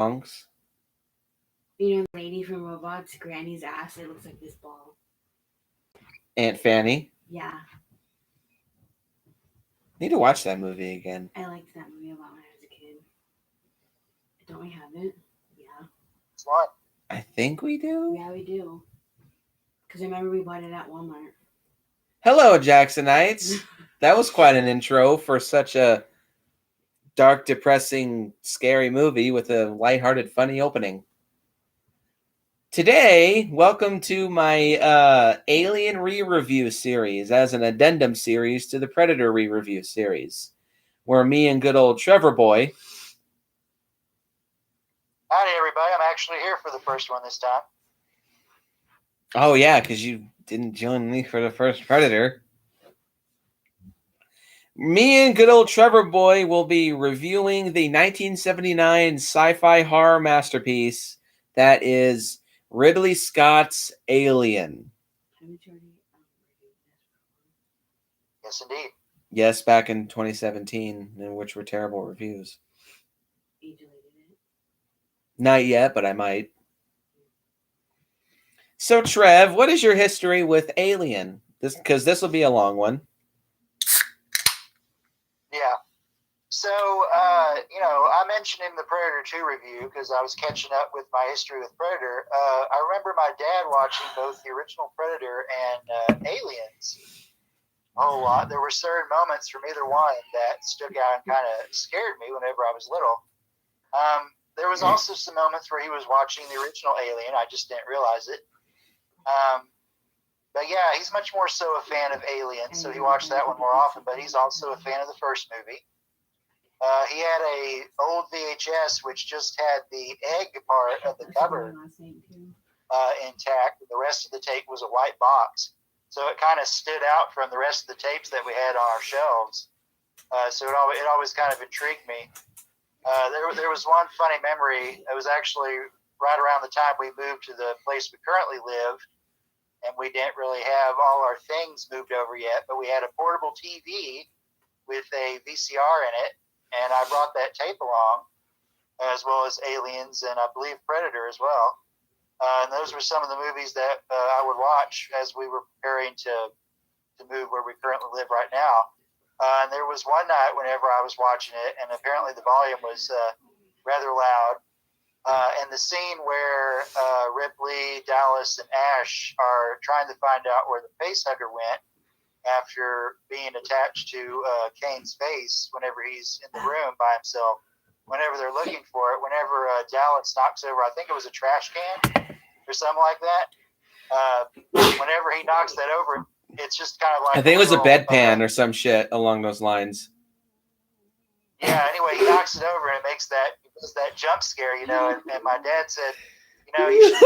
Punks. You know, the lady from Robots, Granny's ass, it looks like this ball. Aunt Fanny. Yeah. Need to watch that movie again. I liked that movie a lot when I was a kid. Don't we have it? Yeah. It's what? I think we do. Yeah, we do. Because I remember we bought it at Walmart. Hello, Jacksonites. That was quite an intro for such a dark, depressing, scary movie with a lighthearted, funny opening. Today, welcome to my Alien re-review series as an addendum series to the Predator re-review series, where me and good old Trevor Boy... Howdy, everybody. I'm actually here for the first one this time. Oh, yeah, because you didn't join me for the first Predator. Me and good old Trevor Boy will be reviewing the 1979 sci-fi horror masterpiece that is Ridley Scott's Alien. Yes, indeed. Yes, back in 2017, in which were terrible reviews. Not yet, but I might. So, Trev, what is your history with Alien? Because this will be a long one. Yeah. So, I mentioned in the Predator 2 review because I was catching up with my history with Predator. I remember my dad watching both the original Predator and Aliens a whole lot. There were certain moments from either one that stuck out and kind of scared me whenever I was little. There was also some moments where he was watching the original Alien. I just didn't realize it. But yeah, he's much more so a fan of Alien, so he watched that one more often, but he's also a fan of the first movie. He had a old VHS which just had the egg part of the cover intact. The rest of the tape was a white box, so it kind of stood out from the rest of the tapes that we had on our shelves. So it always kind of intrigued me. There was one funny memory. It was actually right around the time we moved to the place we currently live, and we didn't really have all our things moved over yet, but we had a portable TV with a VCR in it, and I brought that tape along, as well as Aliens and I believe Predator as well. And those were some of the movies that I would watch as we were preparing to move where we currently live right now. And there was one night whenever I was watching it, and apparently the volume was rather loud. And the scene where Ripley, Dallas, and Ash are trying to find out where the facehugger went after being attached to Kane's face whenever he's in the room by himself, whenever they're looking for it, whenever Dallas knocks over, I think it was a trash can or something like that, whenever he knocks that over, it's just kind of like... I think it was a bedpan or some shit along those lines. Yeah, anyway, he knocks it over and it makes that jump scare, and my dad said, you should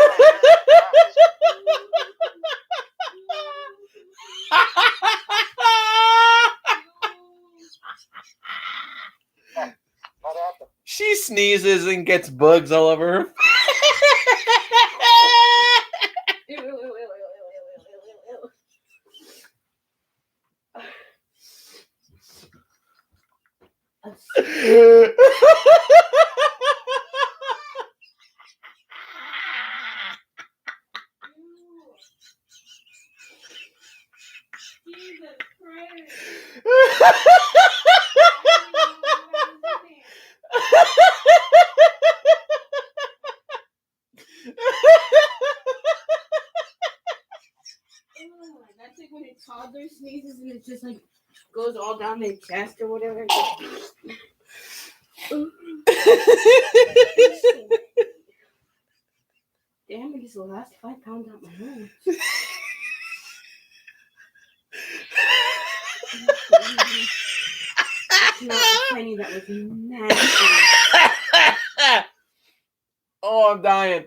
What happened? She sneezes and gets bugs all over her. That's like when a toddler sneezes and it just like goes all down their chest or whatever. Damn, I guess the last 5 pounds out my nose. It's not the penny that was nasty. Oh, I'm dying.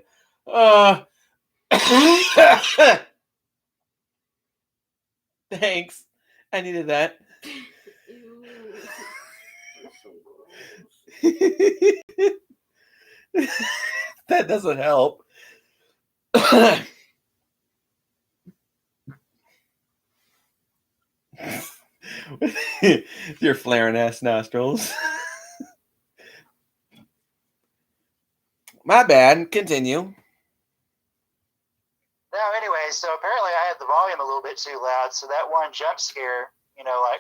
Thanks. I needed that. That doesn't help. Your flaring ass nostrils. My bad. Continue. No, anyway, so apparently I had the volume a little bit too loud, so that one jump scare, like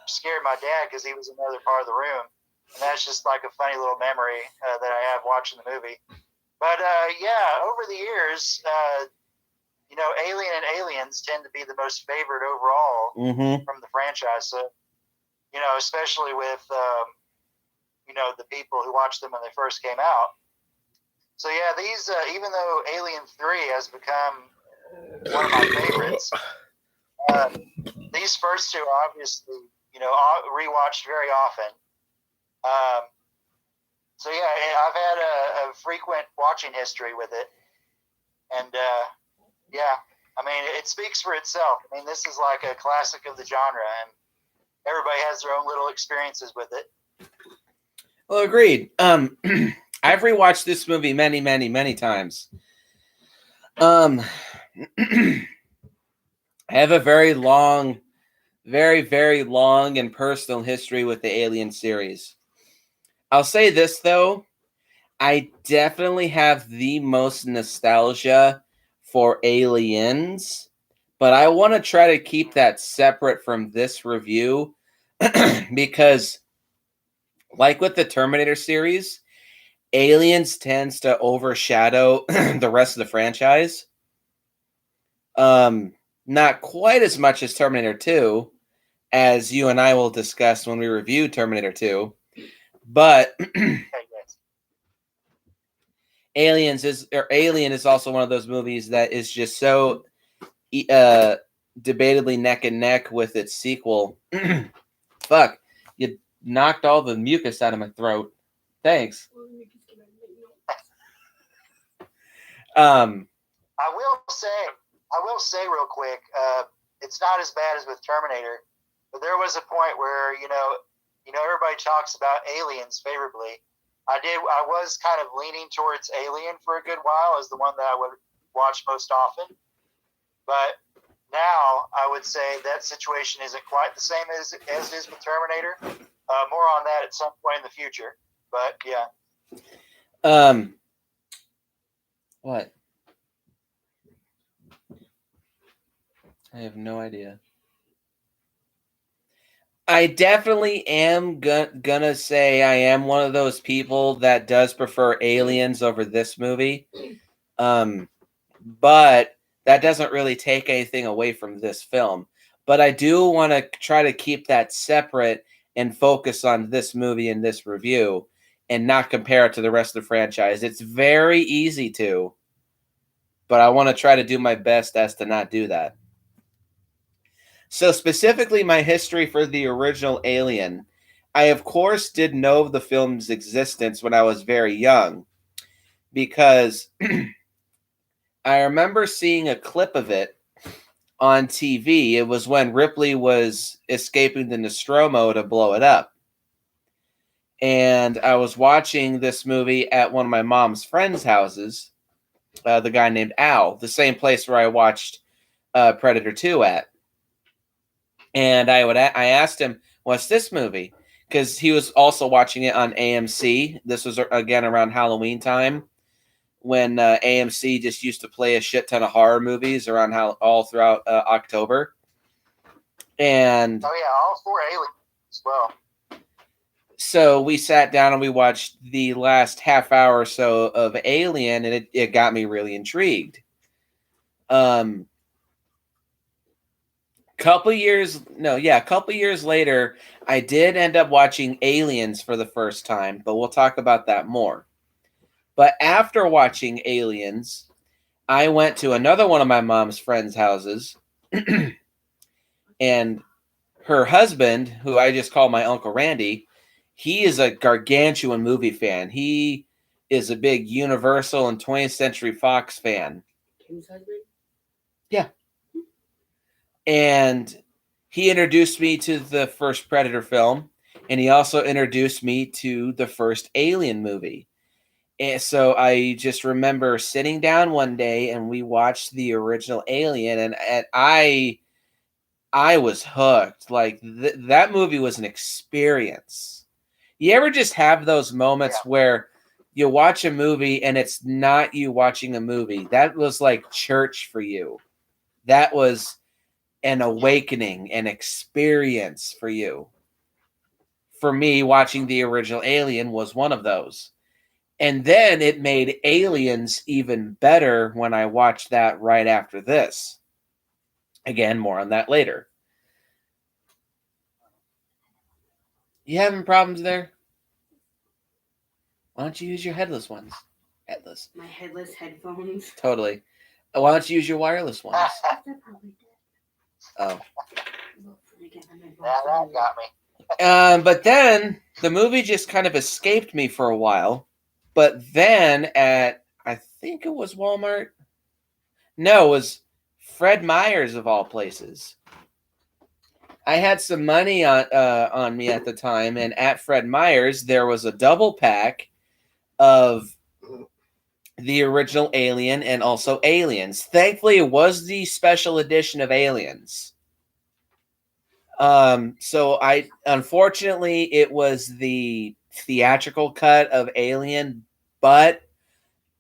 scared my dad because he was in another part of the room, and that's just like a funny little memory that I have watching the movie. But yeah, over the years, Alien and Aliens tend to be the most favored overall from the franchise. So, especially with the people who watched them when they first came out. So yeah, these even though Alien 3 has become one of my favorites, these first two are obviously rewatched very often. So yeah, I've had a frequent watching history with it, and yeah, I mean it speaks for itself. I mean this is like a classic of the genre, and everybody has their own little experiences with it. Well, agreed. I've rewatched this movie many, many, many times. I have a very long, very, very long and personal history with the Alien series. I'll say this, though. I definitely have the most nostalgia for Aliens, but I want to try to keep that separate from this review because, like with the Terminator series, Aliens tends to overshadow the rest of the franchise. Not quite as much as Terminator 2, as you and I will discuss when we review Terminator 2. But Alien is also one of those movies that is just so debatably neck and neck with its sequel. Fuck, you knocked all the mucus out of my throat. Thanks. I will say real quick, it's not as bad as with Terminator, but there was a point where everybody talks about Aliens favorably. I was kind of leaning towards Alien for a good while as the one that I would watch most often, but now I would say that situation isn't quite the same as it is with Terminator. More on that at some point in the future, but yeah. What? I have no idea. I definitely am gonna say I am one of those people that does prefer Aliens over this movie. But that doesn't really take anything away from this film. But I do want to try to keep that separate and focus on this movie and this review and not compare it to the rest of the franchise. It's very easy to, but I want to try to do my best as to not do that. So specifically my history for the original Alien, I of course did know of the film's existence when I was very young because I remember seeing a clip of it on TV. It was when Ripley was escaping the Nostromo to blow it up. And I was watching this movie at one of my mom's friends' houses, the guy named Al, the same place where I watched Predator 2 at. And I asked him, what's this movie? Because he was also watching it on AMC. This was, again, around Halloween time when AMC just used to play a shit ton of horror movies around all throughout October. And oh yeah, all 4 Aliens as well. So we sat down and we watched the last half hour or so of Alien, and it got me really intrigued. Couple years later, I did end up watching Aliens for the first time, but we'll talk about that more. But after watching Aliens, I went to another one of my mom's friends' houses, and her husband, who I just call my Uncle Randy, he is a gargantuan movie fan. He is a big Universal and 20th Century Fox fan. Kim's husband? Yeah. And he introduced me to the first Predator film, and he also introduced me to the first Alien movie. And so I just remember sitting down one day and we watched the original Alien, and I was hooked. Like that movie was an experience. You ever just have those moments where you watch a movie and it's not you watching a movie. That was like church for you. That was an awakening, an experience for you. For me, watching the original Alien was one of those. And then it made Aliens even better when I watched that right after this. Again, more on that later. You having problems there? Why don't you use your headless ones? Headless. My headless headphones. Totally. Why don't you use your wireless ones? Oh. That got me. But then the movie just kind of escaped me for a while. But then at, I think it was Walmart. No, it was Fred Meyer's of all places. I had some money on me at the time, and at Fred Meyer's there was a double pack of the original Alien and also Aliens. Thankfully, it was the special edition of Aliens. So unfortunately, it was the theatrical cut of Alien, but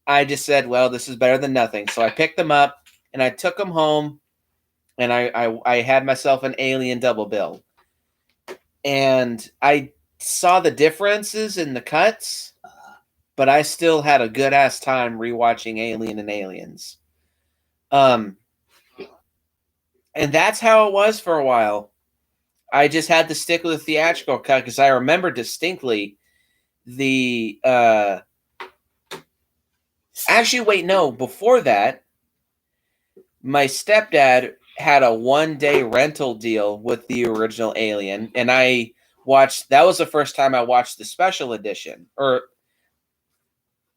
I just said, well, this is better than nothing. So I picked them up and I took them home, and I had myself an Alien double bill. And I saw the differences in the cuts, but I still had a good ass time rewatching Alien and Aliens. And that's how it was for a while. I just had to stick with the theatrical cut because I remember distinctly the actually, wait, no, before that, my stepdad had a 1-day rental deal with the original Alien, and I watched, that was the first time I watched the special edition, or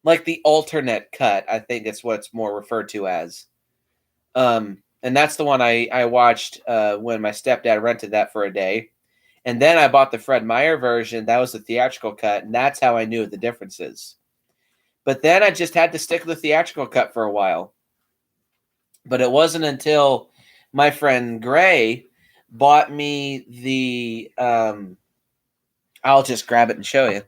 like the alternate cut, I think it's what it's more referred to as. And that's the one I watched when my stepdad rented that for a day. And then I bought the Fred Meyer version. That was the theatrical cut, and that's how I knew the differences. But then I just had to stick with the theatrical cut for a while. But it wasn't until my friend Gray bought me the... I'll just grab it and show you.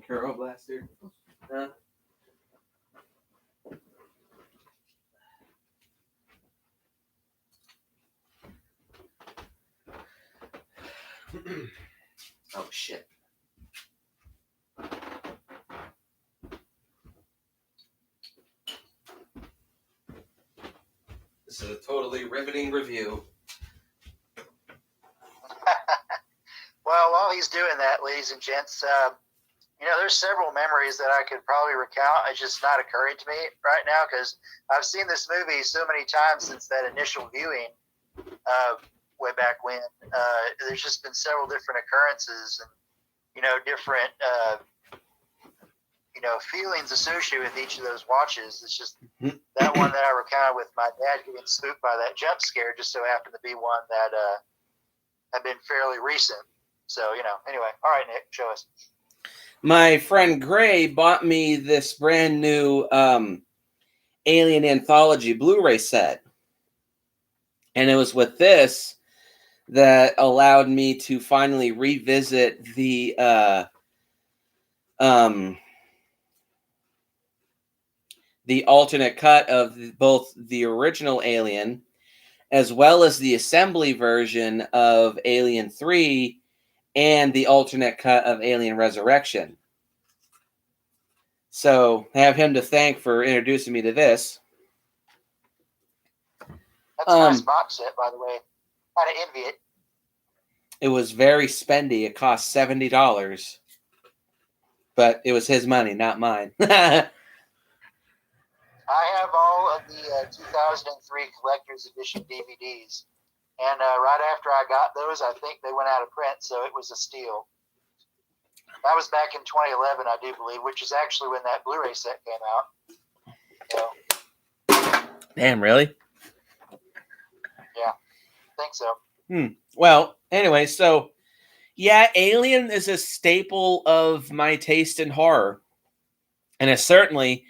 Curl Blaster. Huh? Oh shit. This is a totally riveting review. Well, while he's doing that, ladies and gents, there's several memories that I could probably recount. It's just not occurring to me right now because I've seen this movie so many times since that initial viewing way back when. There's just been several different occurrences and, different, feelings associated with each of those watches. It's just that one that I recounted with my dad getting spooked by that jump scare just so happened to be one that had been fairly recent. So, anyway. All right, Nick, show us. My friend Gray bought me this brand new Alien Anthology Blu-ray set. And it was with this that allowed me to finally revisit the alternate cut of both the original Alien as well as the assembly version of Alien 3 and the alternate cut of Alien Resurrection. So I have him to thank for introducing me to this. That's a nice box set, by the way. Kind of envy it. It was very spendy. It cost $70. But it was his money, not mine. I have all of the 2003 Collector's Edition DVDs. And right after I got those, I think they went out of print, so it was a steal. That was back in 2011, I do believe, which is actually when that Blu-ray set came out. So. Damn, really? Yeah, I think so. Well, anyway, so, yeah, Alien is a staple of my taste in horror. And it certainly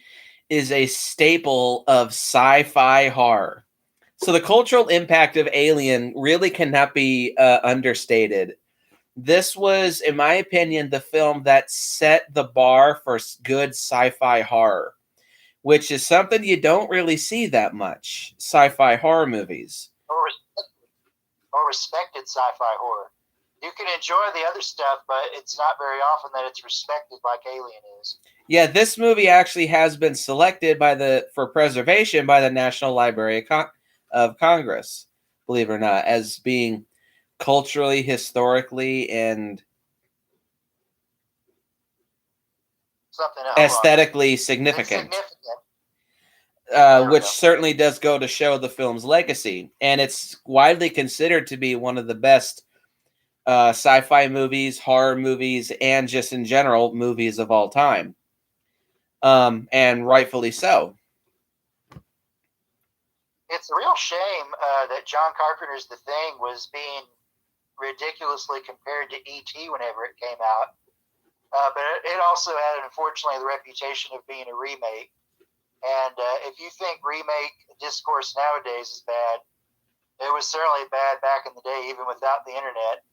is a staple of sci-fi horror. So the cultural impact of Alien really cannot be understated. This was, in my opinion, the film that set the bar for good sci-fi horror, which is something you don't really see that much, sci-fi horror movies. Or respected sci-fi horror. You can enjoy the other stuff, but it's not very often that it's respected like Alien is. Yeah, this movie actually has been selected for preservation by the National Library of Congress, believe it or not, as being culturally, historically, and aesthetically significant. Which certainly does go to show the film's legacy. And it's widely considered to be one of the best sci-fi movies, horror movies, and just in general movies of all time. And rightfully so. It's a real shame that John Carpenter's The Thing was being ridiculously compared to E.T. whenever it came out. But it also had, unfortunately, the reputation of being a remake. And if you think remake discourse nowadays is bad, it was certainly bad back in the day, even without the internet.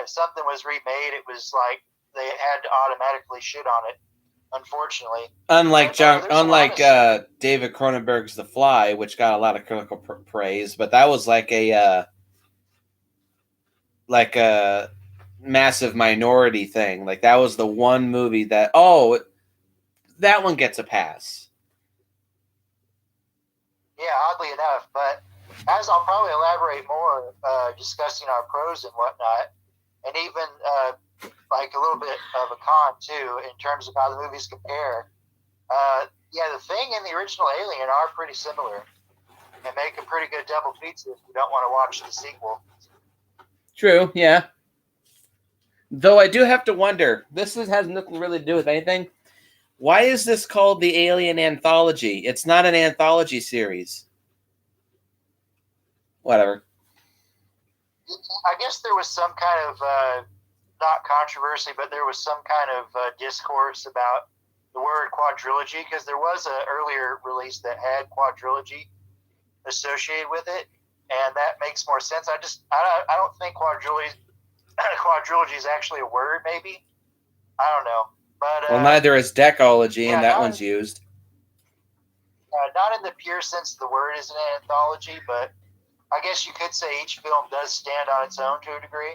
If something was remade, it was like they had to automatically shit on it, unfortunately. Unlike David Cronenberg's The Fly, which got a lot of critical praise, but that was like a massive minority thing. Like that was the one movie that that one gets a pass. Yeah, oddly enough, but as I'll probably elaborate more discussing our pros and whatnot, and even like a little bit of a con too in terms of how the movies compare. Yeah, The Thing and the original Alien are pretty similar and make a pretty good double pizza if you don't want to watch the sequel. True, yeah. Though I do have to wonder, this has nothing really to do with anything. Why is this called the Alien Anthology? It's not an anthology series. Whatever. I guess there was some kind of, not controversy, but there was some kind of discourse about the word quadrilogy, because there was an earlier release that had quadrilogy associated with it, and that makes more sense. I don't think quadrilogy is actually a word, maybe. I don't know. But, well, neither is decology, and that one's used. Not in the pure sense of the word is an anthology, but I guess you could say each film does stand on its own to a degree.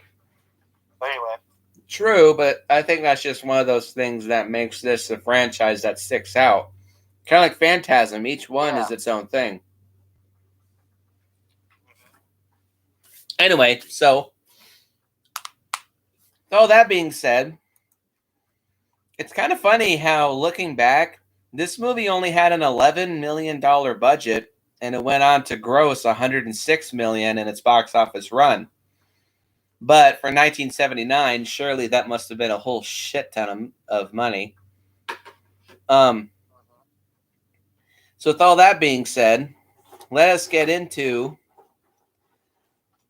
But anyway. True, but I think that's just one of those things that makes this a franchise that sticks out. Kind of like Phantasm. Each one is its own thing. Anyway, so all that being said, it's kind of funny how, looking back, this movie only had an $11 million budget, and it went on to gross $106 million in its box office run. But for 1979, surely that must have been a whole shit ton of money. So with all that being said, let us get into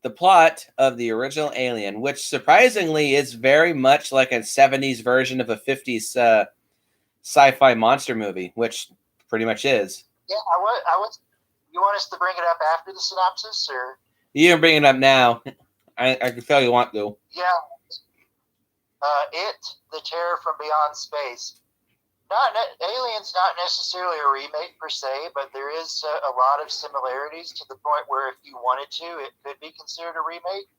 the plot of the original Alien, which surprisingly is very much like a 70s version of a 50s sci-fi monster movie, which pretty much is. Yeah, I would. You want us to bring it up after the synopsis, or you can bring it up now? I can tell you want to. Yeah. The Terror from Beyond Space. Alien's not necessarily a remake per se, but there is a lot of similarities to the point where if you wanted to, it could be considered a remake.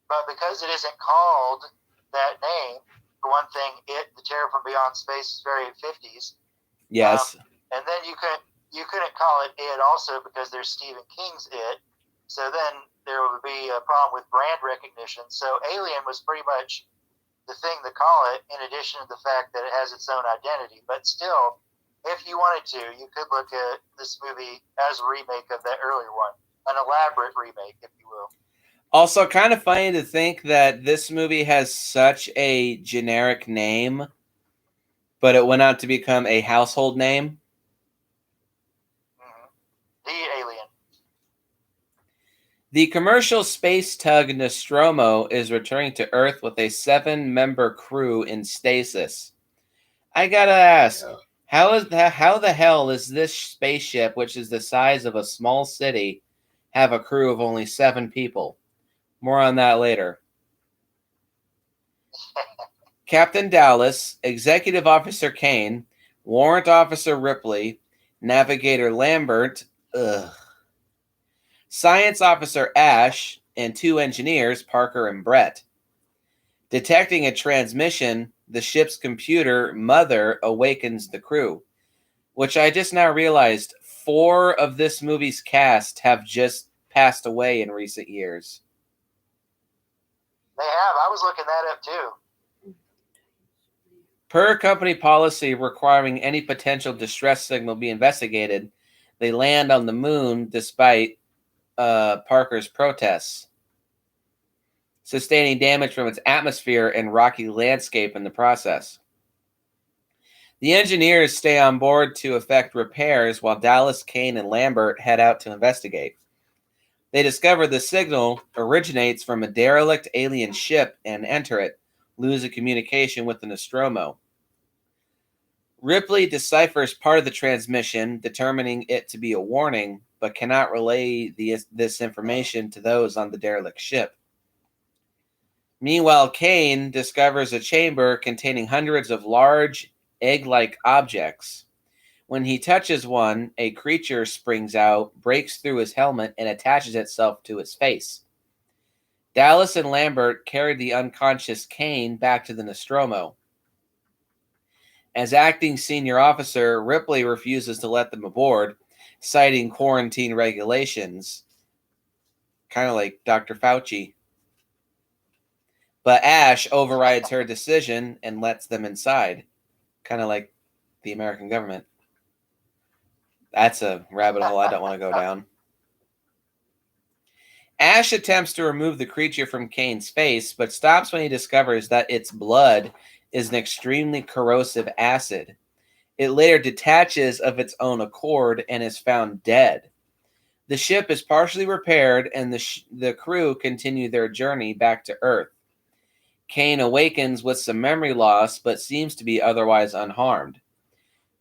But because it isn't called that name, for one thing, The Terror from Beyond Space is very 50s. Yes. And then you couldn't call it It also because there's Stephen King's It. So then there would be a problem with brand recognition. So Alien was pretty much the thing to call it, in addition to the fact that it has its own identity. But still, if you wanted to, you could look at this movie as a remake of that earlier one, an elaborate remake, if you will. Also, kind of funny to think that this movie has such a generic name, but it went on to become a household name. Mm-hmm. The Alien. The commercial space tug Nostromo is returning to Earth with a 7-member crew in stasis. I gotta ask, how the hell is this spaceship, which is the size of a small city, have a crew of only 7 people. More on that later. Captain Dallas, Executive Officer Kane, Warrant Officer Ripley, Navigator Lambert, Science Officer Ash, and 2 engineers, Parker and Brett. Detecting a transmission, the ship's computer, Mother, awakens the crew, which I just now realized 4 of this movie's cast have just passed away in recent years. They have. I was looking that up too. Per company policy requiring any potential distress signal be investigated, they land on the moon despite Parker's protests, sustaining damage from its atmosphere and rocky landscape in the process. The engineers stay on board to effect repairs while Dallas, Kane, and Lambert head out to investigate. They discover the signal originates from a derelict alien ship and enter it, losing communication with the Nostromo. Ripley deciphers part of the transmission, determining it to be a warning, but cannot relay this information to those on the derelict ship. Meanwhile, Kane discovers a chamber containing hundreds of large, egg-like objects. When he touches one, a creature springs out, breaks through his helmet, and attaches itself to his face. Dallas and Lambert carry the unconscious Kane back to the Nostromo. As acting senior officer, Ripley refuses to let them aboard, citing quarantine regulations. Kind of like Dr. Fauci. But Ash overrides her decision and lets them inside. Kind of like the American government. That's a rabbit hole I don't want to go down. Ash attempts to remove the creature from Kane's face, but stops when he discovers that its blood is an extremely corrosive acid. It later detaches of its own accord and is found dead. The ship is partially repaired, and the crew continue their journey back to Earth. Kane awakens with some memory loss, but seems to be otherwise unharmed.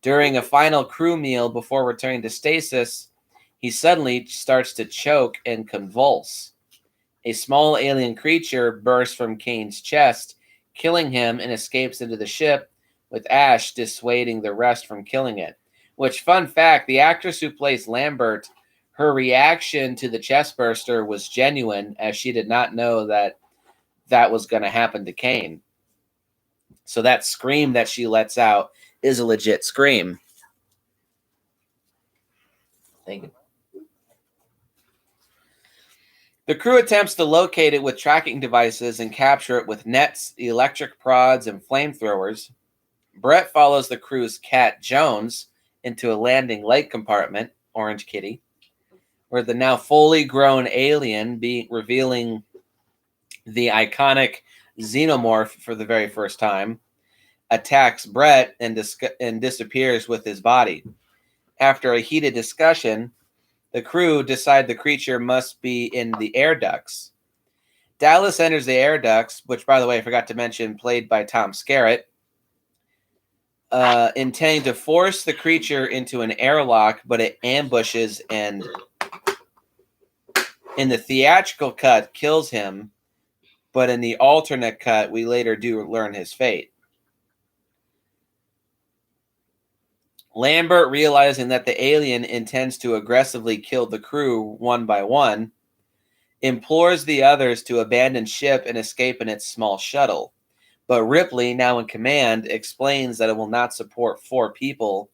During a final crew meal before returning to stasis, he suddenly starts to choke and convulse. A small alien creature bursts from Kane's chest, killing him, and escapes into the ship, with Ash dissuading the rest from killing it. Which, fun fact, the actress who plays Lambert, her reaction to the chest burster was genuine, as she did not know that was going to happen to Kane. So that scream that she lets out is a legit scream. Thank you. The crew attempts to locate it with tracking devices and capture it with nets, electric prods, and flamethrowers. Brett follows the crew's cat, Jones, into a landing light compartment, Orange Kitty, where the now fully grown alien, revealing the iconic Xenomorph for the very first time, attacks Brett and disappears with his body. After a heated discussion, the crew decide the creature must be in the air ducts. Dallas enters the air ducts, which, by the way, I forgot to mention, played by Tom Skerritt, intending to force the creature into an airlock, but it ambushes and, in the theatrical cut, kills him, but in the alternate cut, we later do learn his fate. Lambert, realizing that the alien intends to aggressively kill the crew one by one, implores the others to abandon ship and escape in its small shuttle. But Ripley, now in command, explains that it will not support 4 people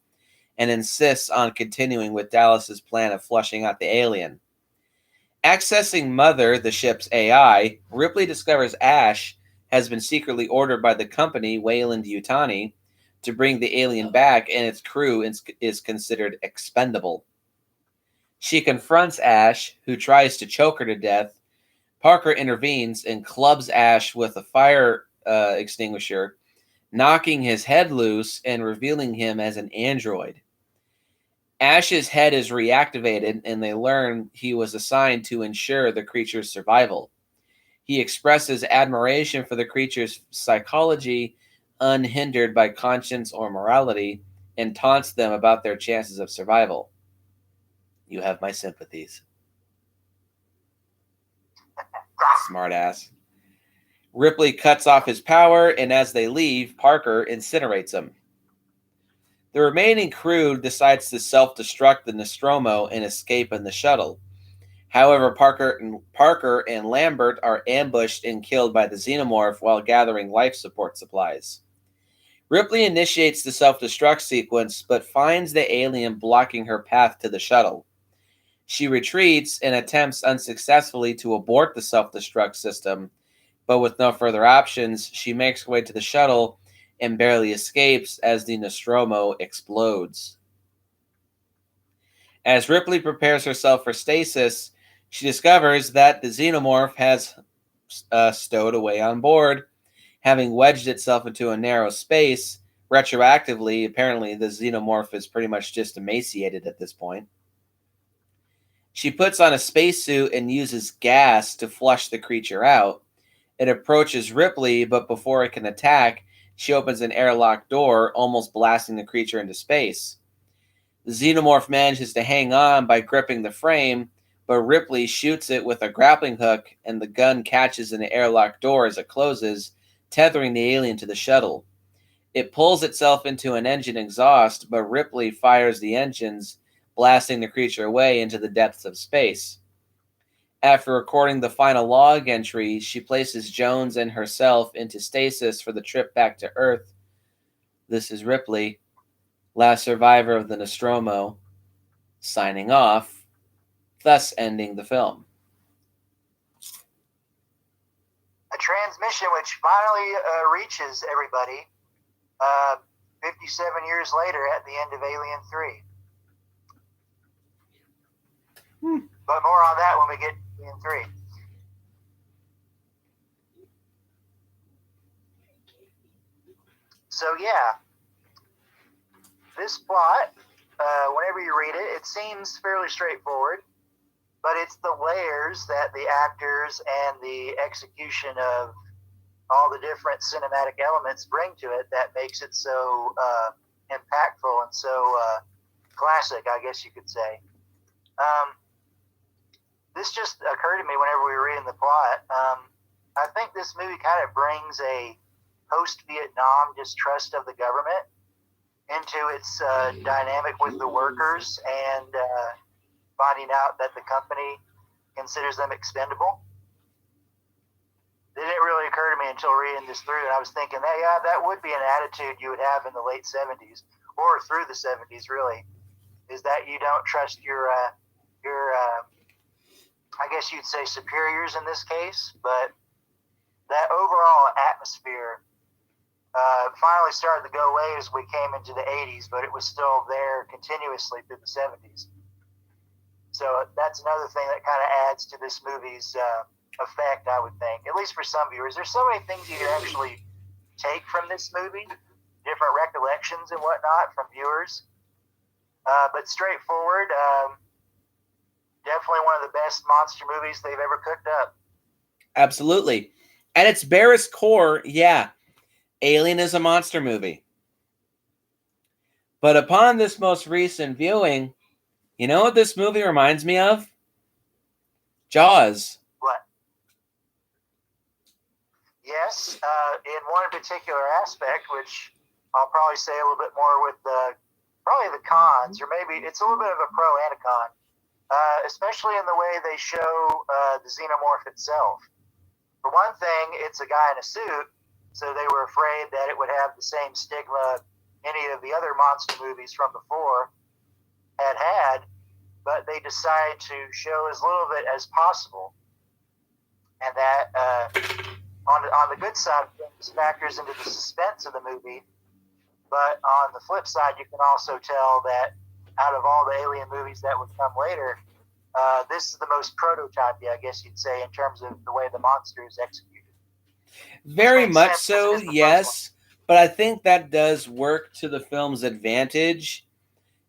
and insists on continuing with Dallas's plan of flushing out the alien. Accessing Mother, the ship's AI, Ripley discovers Ash has been secretly ordered by the company, Weyland-Yutani, to bring the alien back, and its crew is considered expendable. She confronts Ash, who tries to choke her to death. Parker intervenes and clubs Ash with a fire extinguisher, knocking his head loose and revealing him as an android. Ash's head is reactivated, and they learn he was assigned to ensure the creature's survival. He expresses admiration for the creature's psychology, unhindered by conscience or morality, and taunts them about their chances of survival. You have my sympathies. Smart ass. Ripley cuts off his power, and as they leave, Parker incinerates him. The remaining crew decides to self-destruct the Nostromo and escape in the shuttle. However, Parker and Lambert are ambushed and killed by the Xenomorph while gathering life support supplies. Ripley initiates the self-destruct sequence, but finds the alien blocking her path to the shuttle. She retreats and attempts unsuccessfully to abort the self-destruct system, but with no further options, she makes her way to the shuttle and barely escapes as the Nostromo explodes. As Ripley prepares herself for stasis, she discovers that the Xenomorph has stowed away on board, having wedged itself into a narrow space. Retroactively, apparently the Xenomorph is pretty much just emaciated at this point. She puts on a spacesuit and uses gas to flush the creature out. It approaches Ripley, but before it can attack, she opens an airlock door, almost blasting the creature into space. The Xenomorph manages to hang on by gripping the frame, but Ripley shoots it with a grappling hook, and the gun catches in the airlock door as it closes, tethering the alien to the shuttle. It pulls itself into an engine exhaust, but Ripley fires the engines, blasting the creature away into the depths of space. After recording the final log entry, she places Jones and herself into stasis for the trip back to Earth. This is Ripley, last survivor of the Nostromo, signing off, thus ending the film. A transmission which finally reaches everybody 57 years later at the end of Alien 3. But more on that when we get to Alien 3. So yeah, this plot, whenever you read it, it seems fairly straightforward, but it's the layers that the actors and the execution of all the different cinematic elements bring to it that makes it so impactful and so classic, I guess you could say. This just occurred to me whenever we were reading the plot. I think this movie kind of brings a post-Vietnam distrust of the government into its dynamic with the workers and finding out that the company considers them expendable. It didn't really occur to me until reading this through, and I was thinking, hey, yeah, that would be an attitude you would have in the late 70s, or through the 70s, really, is that you don't trust your I guess you'd say superiors in this case, but that overall atmosphere finally started to go away as we came into the 80s, but it was still there continuously through the 70s. So that's another thing that kind of adds to this movie's effect, I would think, at least for some viewers. There's so many things you can actually take from this movie, different recollections and whatnot from viewers. But straightforward, definitely one of the best monster movies they've ever cooked up. Absolutely. At its barest core, yeah, Alien is a monster movie. But upon this most recent viewing, you know what this movie reminds me of? Jaws. What? Yes, in one particular aspect, which I'll probably say a little bit more with probably the cons, or maybe it's a little bit of a pro and a con. Especially in the way they show the Xenomorph itself. For one thing, it's a guy in a suit, so they were afraid that it would have the same stigma any of the other monster movies from before had, but they decided to show as little of it as possible. And that, on the good side of things, factors into the suspense of the movie, but on the flip side, you can also tell that out of all the Alien movies that would come later, this is the most prototypey, I guess you'd say, in terms of the way the monster is executed. Very much so, yes. But I think that does work to the film's advantage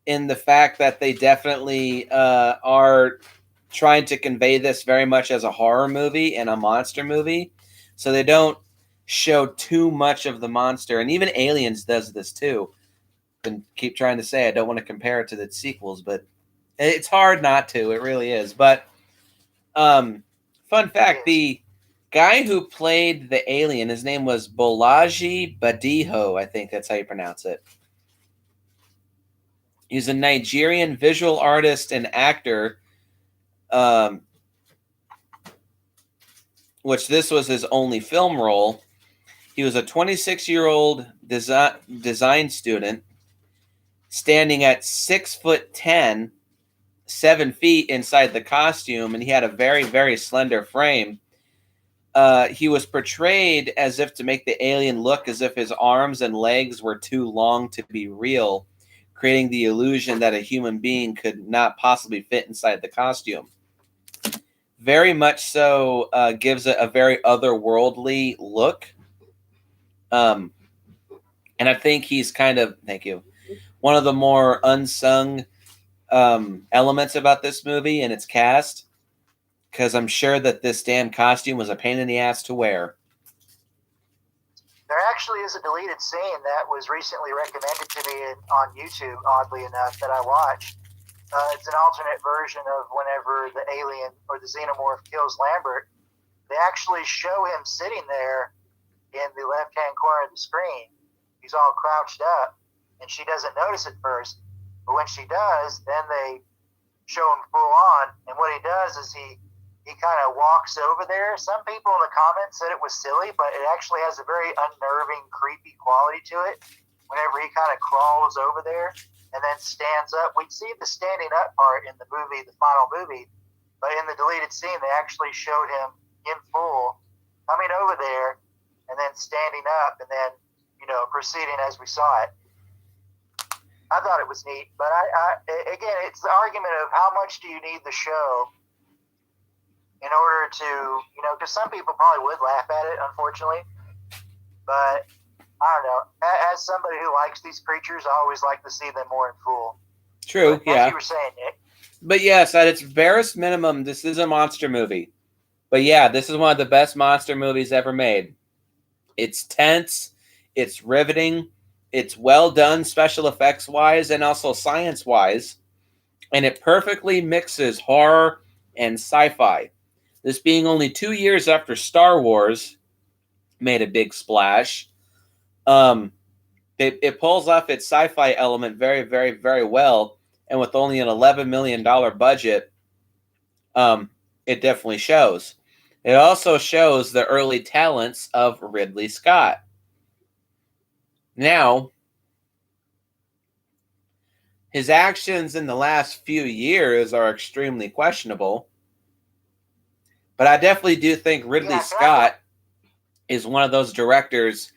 in the fact that they definitely are trying to convey this very much as a horror movie and a monster movie. So they don't show too much of the monster. And even Aliens does this too. And keep trying to say I don't want to compare it to the sequels, but it's hard not to. It really is. But fun fact, the guy who played the alien, his name was Bolaji Badiho, I think that's how you pronounce it. He's a Nigerian visual artist and actor, which this was his only film role. He was a 26-year-old design student, standing at 6'10", 7 feet inside the costume, and he had a very, very slender frame. He was portrayed as if to make the alien look as if his arms and legs were too long to be real, creating the illusion that a human being could not possibly fit inside the costume. Very much so gives it a very otherworldly look. And I think he's kind of, thank you, one of the more unsung elements about this movie and its cast, because I'm sure that this damn costume was a pain in the ass to wear. There actually is a deleted scene that was recently recommended to me on YouTube, oddly enough, that I watched. It's an alternate version of whenever the alien or the Xenomorph kills Lambert. They actually show him sitting there in the left-hand corner of the screen. He's all crouched up, and she doesn't notice at first. But when she does, then they show him full on. And what he does is he kind of walks over there. Some people in the comments said it was silly, but it actually has a very unnerving, creepy quality to it whenever he kind of crawls over there and then stands up. We'd see the standing up part in the movie, the final movie, but in the deleted scene, they actually showed him in full coming over there and then standing up and then, proceeding as we saw it. I thought it was neat, but again, it's the argument of how much do you need the show in order to, because some people probably would laugh at it, unfortunately, but I don't know. As somebody who likes these creatures, I always like to see them more in full. True, but, yeah. As you were saying, Nick. But yes, at its barest minimum, this is a monster movie. But yeah, this is one of the best monster movies ever made. It's tense, it's riveting, it's well done special effects wise and also science wise, and it perfectly mixes horror and sci-fi. This being only 2 years after Star Wars made a big splash. It pulls off its sci-fi element very, very, very well, and with only an $11 million budget, it definitely shows. It also shows the early talents of Ridley Scott. Now, his actions in the last few years are extremely questionable, but I definitely do think Ridley Scott is one of those directors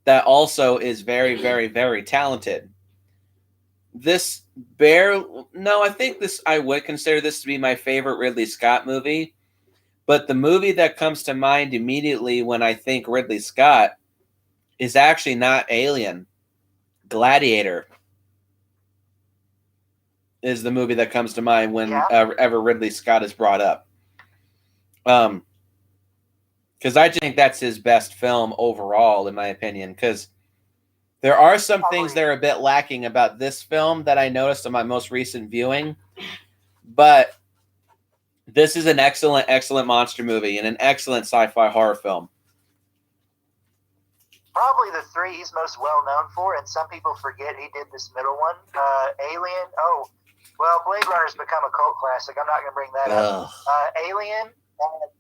that also is very, very, very talented. I would consider this to be my favorite Ridley Scott movie, but the movie that comes to mind immediately when I think Ridley Scott is actually not Alien. Gladiator is the movie that comes to mind whenever Ridley Scott is brought up. Because I think that's his best film overall, in my opinion. Because there are some things that are a bit lacking about this film that I noticed on my most recent viewing. But this is an excellent, excellent monster movie and an excellent sci-fi horror film. Probably the three he's most well known for, and some people forget he did this middle one. Alien. Blade Runner's become a cult classic. I'm not going to bring that up. Alien,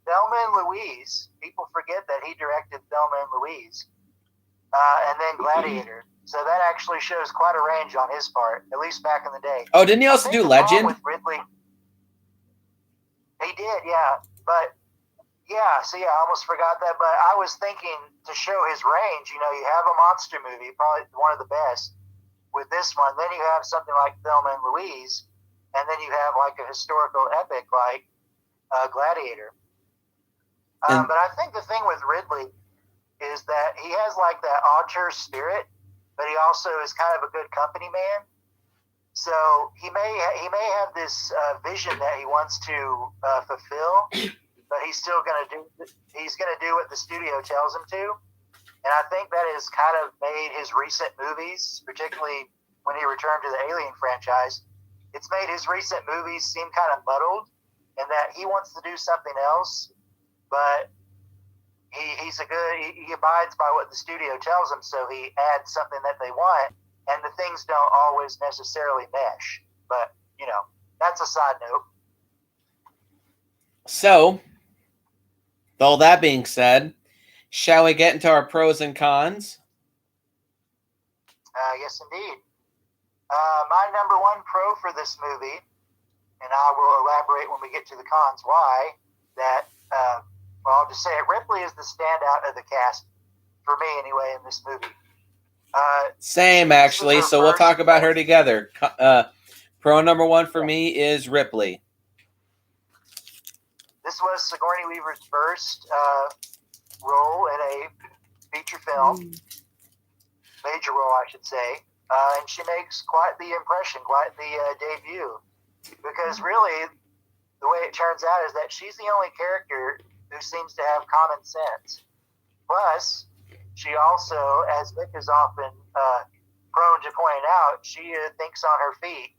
Thelma and Louise. People forget that he directed Thelma and Louise. And then Gladiator. So that actually shows quite a range on his part, at least back in the day. Oh, didn't he also do Legend? With Ridley, he did, yeah. But yeah, so I almost forgot that. But I was thinking to show his range, you have a monster movie, probably one of the best with this one. Then you have something like Thelma and Louise, and then you have like a historical epic like Gladiator. But I think the thing with Ridley is that he has like that auteur spirit, but he also is kind of a good company man. So he may have this vision that he wants to fulfill, but he's still going to do what the studio tells him to. And I think that has kind of made his recent movies, particularly when he returned to the Alien franchise, it's made his recent movies seem kind of muddled, and that he wants to do something else, but he abides by what the studio tells him, so he adds something that they want, and the things don't always necessarily mesh. But, that's a side note. So, with all that being said, shall we get into our pros and cons? Yes, indeed. My number one pro for this movie, and I will elaborate when we get to the cons why, that, I'll just say it, Ripley is the standout of the cast, for me anyway, in this movie. Same, actually, so we'll talk about her together. Pro number one for me is Ripley. This was Sigourney Weaver's first role in a feature film, major role, I should say, and she makes quite the impression, quite the debut, because really, the way it turns out is that she's the only character who seems to have common sense. Plus, she also, as Nick is often prone to point out, she thinks on her feet,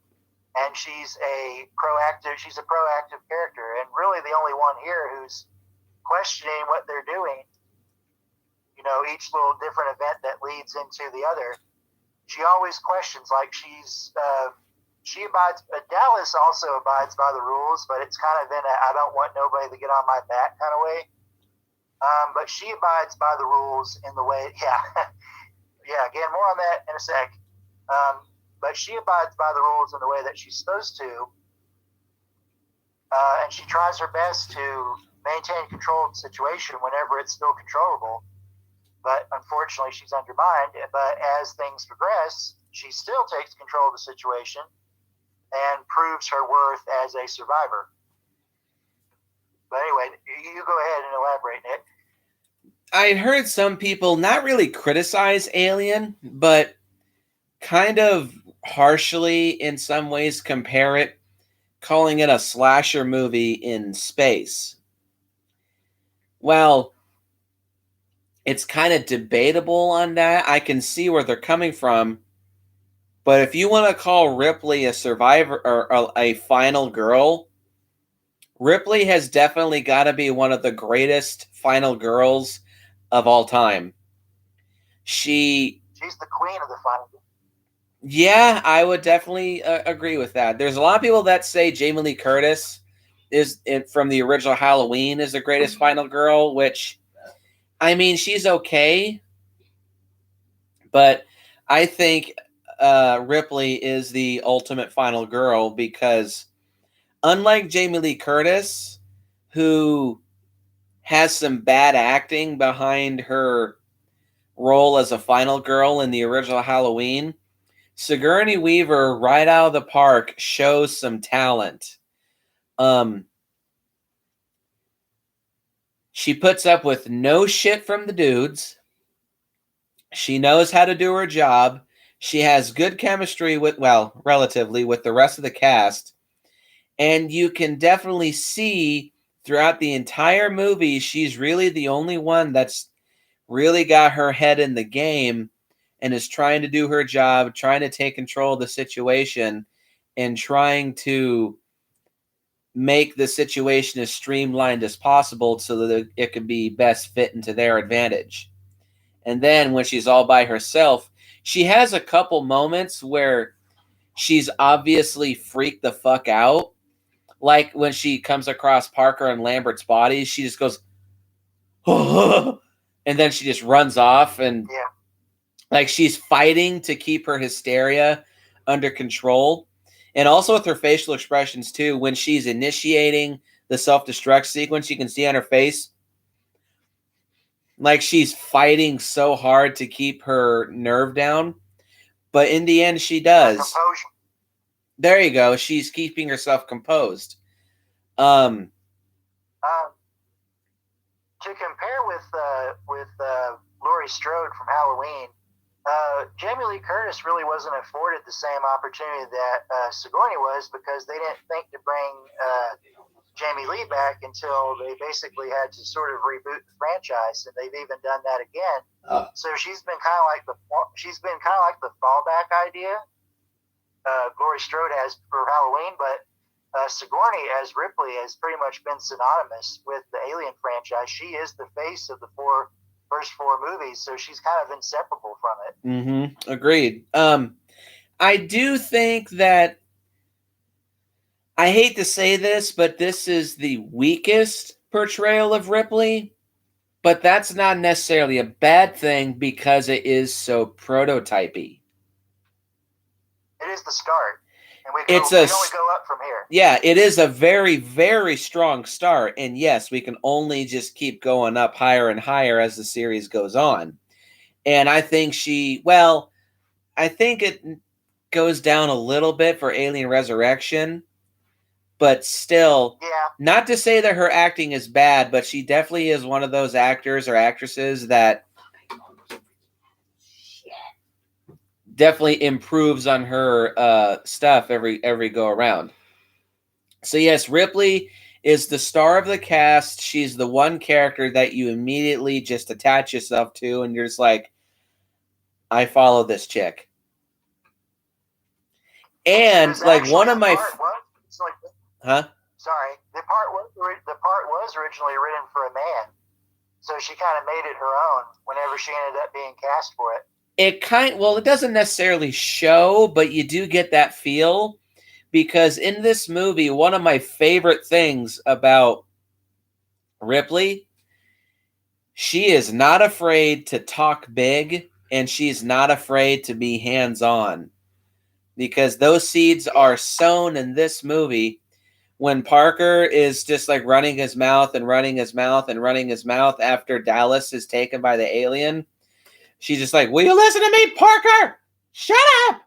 and she's a proactive character, and really the only one here who's questioning what they're doing. Each little different event that leads into the other, she always questions, like she abides, Dallas also abides by the rules, but it's kind of in a I don't want nobody to get on my back kind of way. But she abides by the rules in the way, again, more on that in a sec. But she abides by the rules in the way that she's supposed to, and she tries her best to maintain control of the situation whenever it's still controllable. But unfortunately, she's undermined. But as things progress, she still takes control of the situation and proves her worth as a survivor. But anyway, you go ahead and elaborate, Nick. I heard some people not really criticize Alien, but kind of harshly in some ways compare it, calling it a slasher movie in space. Well, it's kind of debatable on that. I can see where they're coming from. But if you want to call Ripley a survivor or a final girl, Ripley has definitely got to be one of the greatest final girls of all time. She's the queen of the final girl. Yeah, I would definitely agree with that. There's a lot of people that say Jamie Lee Curtis from the original Halloween is the greatest final girl, which, I mean, she's okay. But I think Ripley is the ultimate final girl because unlike Jamie Lee Curtis, who has some bad acting behind her role as a final girl in the original Halloween, Sigourney Weaver, right out of the park, shows some talent. She puts up with no shit from the dudes. She knows how to do her job. She has good chemistry relatively, with the rest of the cast. And you can definitely see throughout the entire movie, she's really the only one that's really got her head in the game and is trying to do her job, trying to take control of the situation, and trying to make the situation as streamlined as possible so that it could be best fit into their advantage. And then when she's all by herself, she has a couple moments where she's obviously freaked the fuck out. Like when she comes across Parker and Lambert's bodies, she just goes, and then she just runs off, and like she's fighting to keep her hysteria under control. And also with her facial expressions too, when she's initiating the self-destruct sequence, you can see on her face like she's fighting so hard to keep her nerve down. But in the end, she does. There you go. She's keeping herself composed. To compare with Laurie Strode from Halloween, Jamie Lee Curtis really wasn't afforded the same opportunity that Sigourney was, because they didn't think to bring Jamie Lee back until they basically had to sort of reboot the franchise, and they've even done that again. So she's been kind of like the fallback idea. Laurie Strode has for Halloween, but Sigourney as Ripley has pretty much been synonymous with the Alien franchise. She is the face of the first four movies, so she's kind of inseparable from it. Mm-hmm. Agreed. I do think that, I hate to say this, but this is the weakest portrayal of Ripley, but that's not necessarily a bad thing because it is so prototypey. It is the start. And we It's only go up from here. Yeah, it is a very, very strong start. And yes, we can only just keep going up higher and higher as the series goes on. And I think I think it goes down a little bit for Alien Resurrection, but still, not to say that her acting is bad, but she definitely is one of those actors or actresses that definitely improves on her stuff every go around. So yes, Ripley is the star of the cast. She's the one character that you immediately just attach yourself to, and you're just like, I follow this chick. And like one of my Sorry, the part was originally written for a man, so she kind of made it her own whenever she ended up being cast for it. It doesn't necessarily show, but you do get that feel, because in this movie, one of my favorite things about Ripley, she is not afraid to talk big, and she's not afraid to be hands-on, because those seeds are sown in this movie. When Parker is just like running his mouth and running his mouth and running his mouth after Dallas is taken by the alien, she's just like, will you listen to me, Parker? Shut up!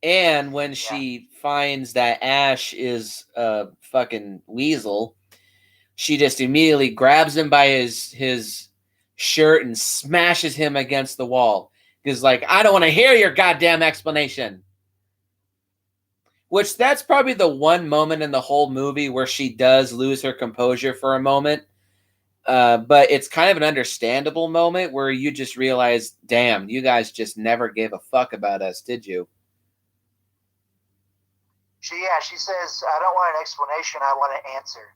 And when she finds that Ash is a fucking weasel, she just immediately grabs him by his shirt and smashes him against the wall. Because, like, I don't want to hear your goddamn explanation. Which, that's probably the one moment in the whole movie where she does lose her composure for a moment. But it's kind of an understandable moment where you just realize, damn, you guys just never gave a fuck about us, did you? She says, I don't want an explanation, I want an answer.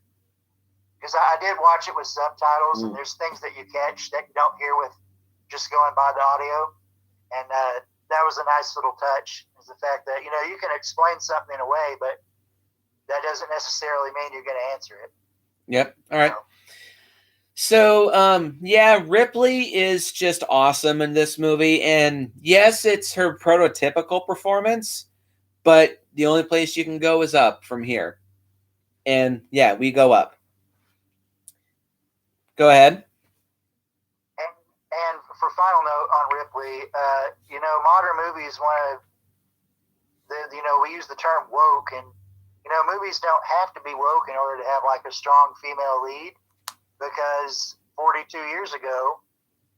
Because I did watch it with subtitles, and there's things that you catch that you don't hear with just going by the audio. And that was a nice little touch, is the fact that, you can explain something in a way, but that doesn't necessarily mean you're going to answer it. Yep. All right. So, Ripley is just awesome in this movie. And yes, it's her prototypical performance, but the only place you can go is up from here. And yeah, we go up. Go ahead. And for final note on Ripley, modern movies we use the term woke, and movies don't have to be woke in order to have like a strong female lead, because 42 years ago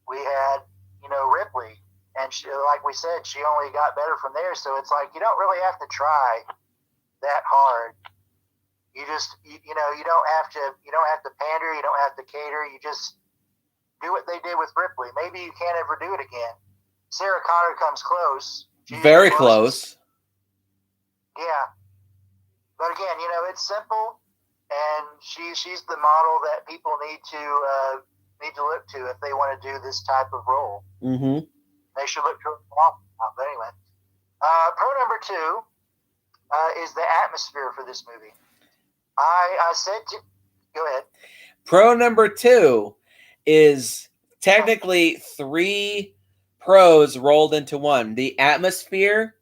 we had Ripley, and she, like we said, she only got better from there. So it's like you don't really have to try that hard. You just you don't have to pander, you don't have to cater. You just do what they did with Ripley. Maybe you can't ever do it again. Sarah Connor comes close. Very close. Yeah. But again, it's simple, and she's the model that people need to look to if they want to do this type of role. Mm-hmm. They should look to her often. But anyway, pro number 2 is the atmosphere for this movie. I said go ahead. Pro number 2 is technically 3 pros rolled into one. The atmosphere,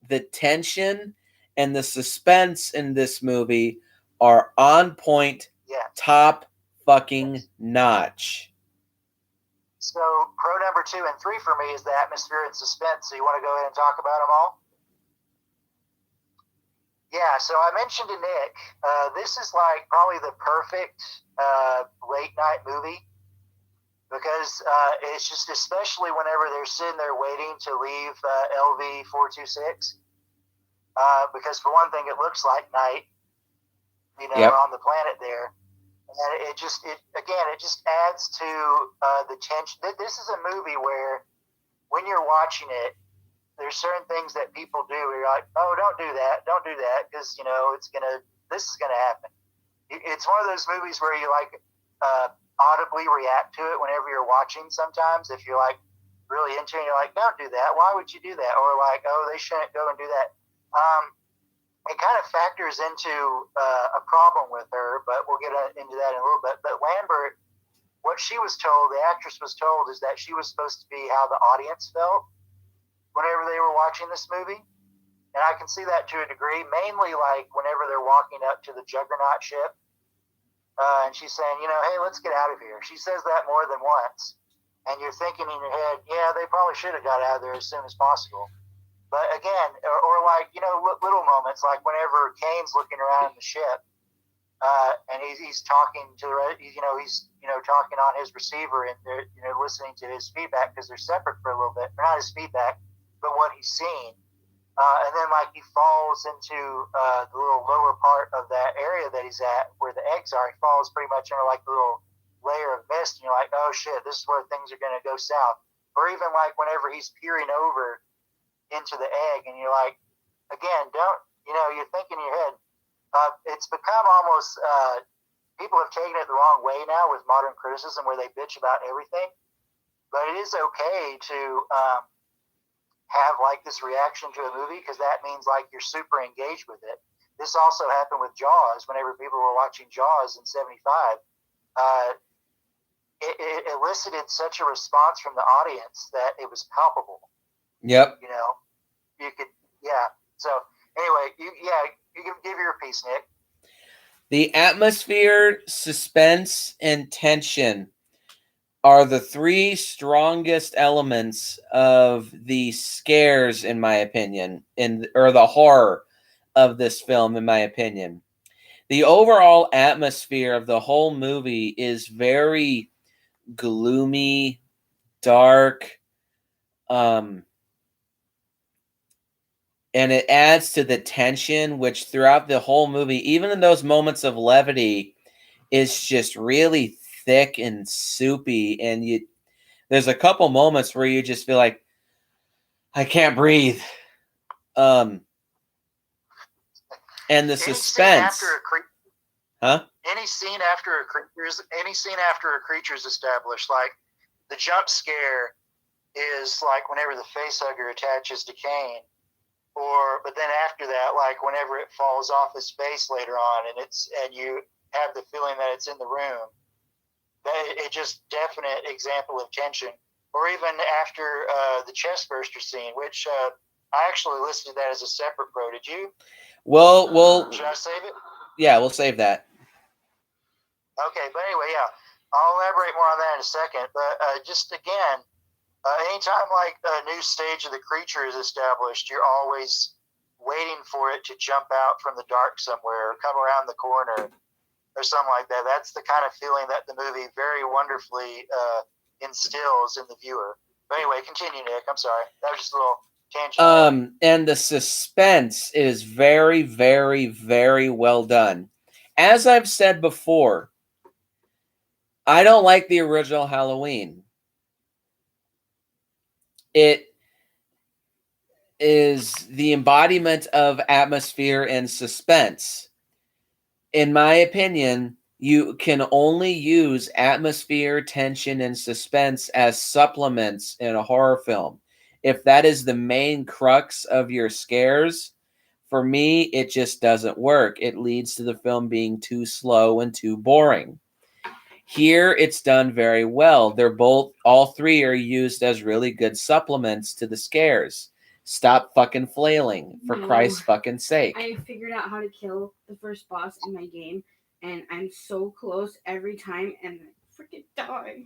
the tension, and the suspense in this movie are on point, top fucking notch. So pro number 2 and 3 for me is the atmosphere and suspense. So you want to go ahead and talk about them all? Yeah, so I mentioned to Nick, this is like probably the perfect late night movie, because it's just, especially whenever they're sitting there waiting to leave LV 426, because for one thing, it looks like night, on the planet there. And it just adds to the tension. This is a movie where when you're watching it, there's certain things that people do where you're like, oh, don't do that, because this is gonna happen. It's one of those movies where you like audibly react to it whenever you're watching. Sometimes if you're like really into it, you're like, don't do that. Why would you do that? Or like, oh, they shouldn't go and do that. It kind of factors into a problem with her, but we'll get into that in a little bit. But Lambert, what she was told, the actress was told, is that she was supposed to be how the audience felt whenever they were watching this movie. And I can see that to a degree, mainly like whenever they're walking up to the Juggernaut ship. And she's saying, hey, let's get out of here. She says that more than once. And you're thinking in your head, yeah, they probably should have got out of there as soon as possible. But again, or like, little moments, like whenever Kane's looking around in the ship, and he's talking to he's talking on his receiver, and they're listening to his feedback because they're separate for a little bit. Not his feedback, but what he's seen. And then like he falls into the little lower part of that area that he's at where the eggs are. He falls pretty much into like a little layer of mist, and you're like, oh shit, this is where things are going to go south. Or even like whenever he's peering over into the egg, and you're like, again, you're thinking in your head, it's become almost, people have taken it the wrong way now with modern criticism where they bitch about everything. But it is okay to have like this reaction to a movie, because that means like you're super engaged with it. This also happened with Jaws. Whenever people were watching Jaws in '75, it elicited such a response from the audience that it was palpable. Yep. You could, yeah. So anyway, you can give your piece, Nick. The atmosphere, suspense, and tension are the three strongest elements of the scares, in my opinion, or the horror of this film, in my opinion. The overall atmosphere of the whole movie is very gloomy, dark, and it adds to the tension, which throughout the whole movie, even in those moments of levity, is just really thick and soupy. And there's a couple moments where you just feel like, I can't breathe. And the suspense. Any scene after a creature's established, like the jump scare is like whenever the facehugger attaches to Kane. But then after that, like whenever it falls off his face later on, and you have the feeling that it's in the room, it's just definite example of tension. Or even after the chest burster scene, which I actually listed that as a separate pro. Did you? Well, should I save it? Yeah, we'll save that. Okay, but anyway, yeah, I'll elaborate more on that in a second. But just again, anytime like a new stage of the creature is established, you're always waiting for it to jump out from the dark somewhere, or come around the corner, or something like that. That's the kind of feeling that the movie very wonderfully instills in the viewer. But anyway, continue, Nick. I'm sorry. That was just a little tangent. And the suspense is very, very, very well done. As I've said before, I don't like the original Halloween. It is the embodiment of atmosphere and suspense. In my opinion, you can only use atmosphere, tension, and suspense as supplements in a horror film. If that is the main crux of your scares, for me, it just doesn't work. It leads to the film being too slow and too boring. Here, it's done very well. All three are used as really good supplements to the scares. Stop fucking flailing, for Christ's fucking sake. I figured out how to kill the first boss in my game, and I'm so close every time, and I freaking die.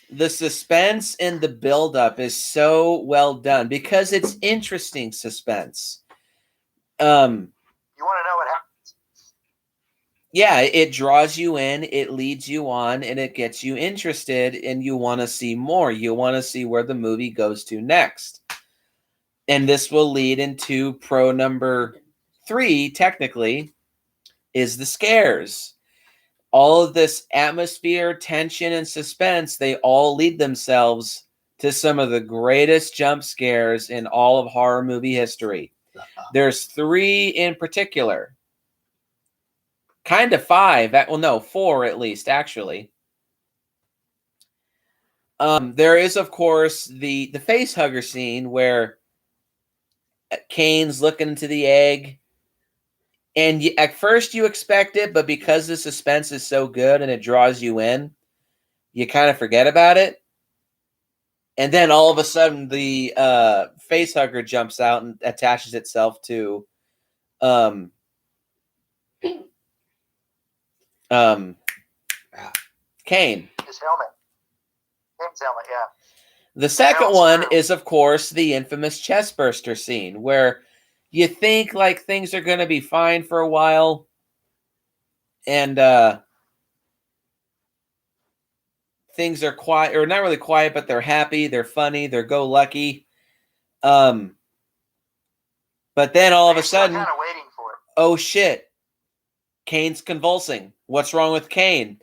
The suspense and the buildup is so well done because it's interesting suspense. You want to know what happens? Yeah, it draws you in, it leads you on, and it gets you interested, and you want to see more. You want to see where the movie goes to next. And this will lead into pro number 3, technically, is the scares. All of this atmosphere, tension, and suspense, they all lead themselves to some of the greatest jump scares in all of horror movie history. There's 3 in particular. Kind of 5. Well, no, 4 at least, actually. There is, of course, the facehugger scene where Kane's looking into the egg. And at first you expect it, but because the suspense is so good and it draws you in, you kind of forget about it. And then all of a sudden the facehugger jumps out and attaches itself to Kane's helmet. Kane's helmet, yeah. The second one is, of course, the infamous chestburster scene, where you think like things are going to be fine for a while, and things are quiet, or not really quiet, but they're happy, they're funny, they're go-lucky. But then all of a sudden, kind of waiting for it. Oh shit, Kane's convulsing. What's wrong with Kane?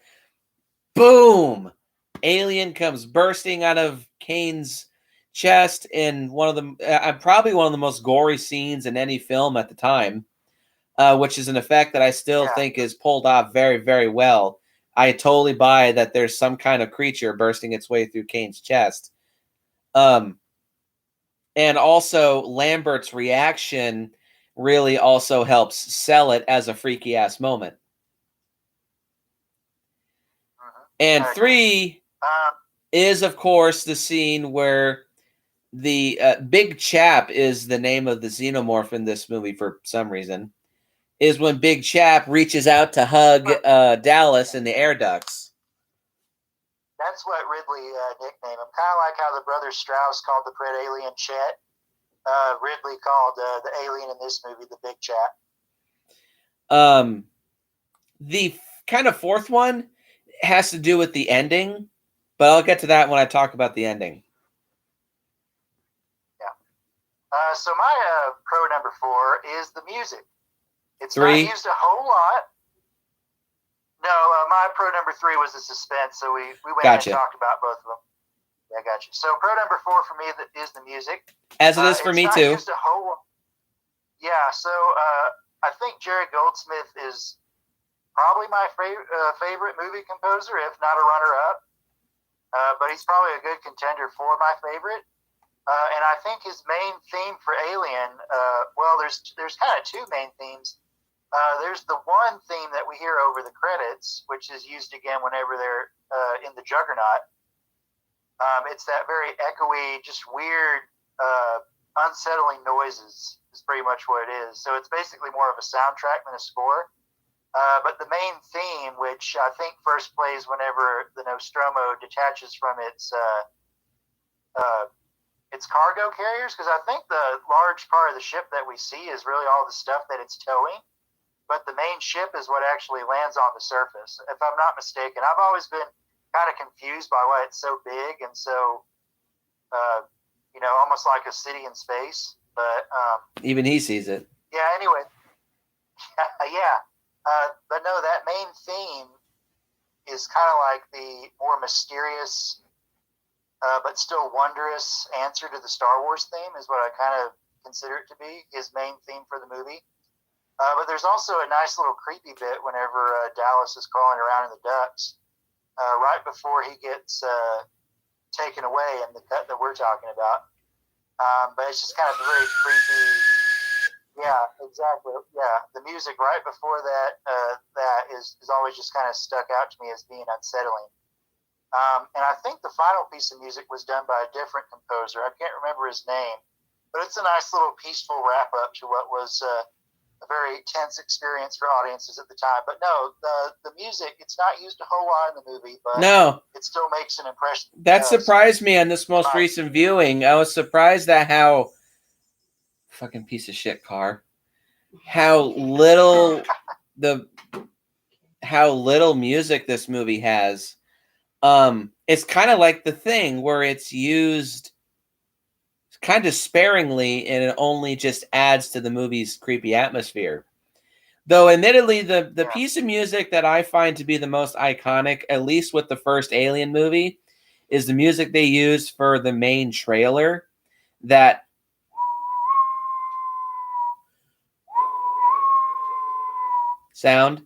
Boom! Alien comes bursting out of Kane's chest in one of the probably one of the most gory scenes in any film at the time, which is an effect that I still think is pulled off very, very well. I totally buy that there's some kind of creature bursting its way through Kane's chest. And also Lambert's reaction really also helps sell it as a freaky ass moment. And 3 is, of course, the scene where the Big Chap is the name of the Xenomorph in this movie for some reason, is when Big Chap reaches out to hug Dallas in the air ducts. That's what Ripley nicknamed him. Kind of like how the brothers Strauss called the Pred alien Chet. Ripley called the alien in this movie the Big Chap. The kind of 4th one has to do with the ending, but I'll get to that when I talk about the ending. Yeah. So my pro number 4 is the music. It's 3. not used a whole lot. No, my pro number 3 was the suspense, so we went and talked about both of them. Yeah, I got you. So pro number 4 for me is the music. As it is for me, too. Used a whole, yeah, so I think Jerry Goldsmith is probably my favorite movie composer, if not a runner-up. But he's probably a good contender for my favorite. And I think his main theme for Alien, well, there's kind of 2 main themes. There's the one theme that we hear over the credits, which is used again whenever they're in the Juggernaut. It's that very echoey, just weird, unsettling noises is pretty much what it is. So it's basically more of a soundtrack than a score. But the main theme, which I think first plays whenever the Nostromo detaches from its cargo carriers, because I think the large part of the ship that we see is really all the stuff that it's towing. But the main ship is what actually lands on the surface, if I'm not mistaken. I've always been kind of confused by why it's so big and so, almost like a city in space. But even he sees it. Yeah. Anyway. Yeah. But no, that main theme is kind of like the more mysterious, but still wondrous answer to the Star Wars theme is what I kind of consider it to be, his main theme for the movie. But there's also a nice little creepy bit whenever Dallas is crawling around in the ducts, right before he gets taken away in the cut that we're talking about. But it's just kind of very creepy. Yeah, exactly. Yeah, the music right before that that is always just kind of stuck out to me as being unsettling. And I think the final piece of music was done by a different composer. I can't remember his name, but it's a nice little peaceful wrap up to what was a very tense experience for audiences at the time. But no, the music, it's not used a whole lot in the movie, but no, it still makes an impression. That surprised me on this most recent viewing. I was surprised at how fucking piece of shit car. How little music this movie has. It's kind of like The Thing, where it's used kind of sparingly and it only just adds to the movie's creepy atmosphere. Though admittedly the piece of music that I find to be the most iconic, at least with the first Alien movie, is the music they use for the main trailer. That sound,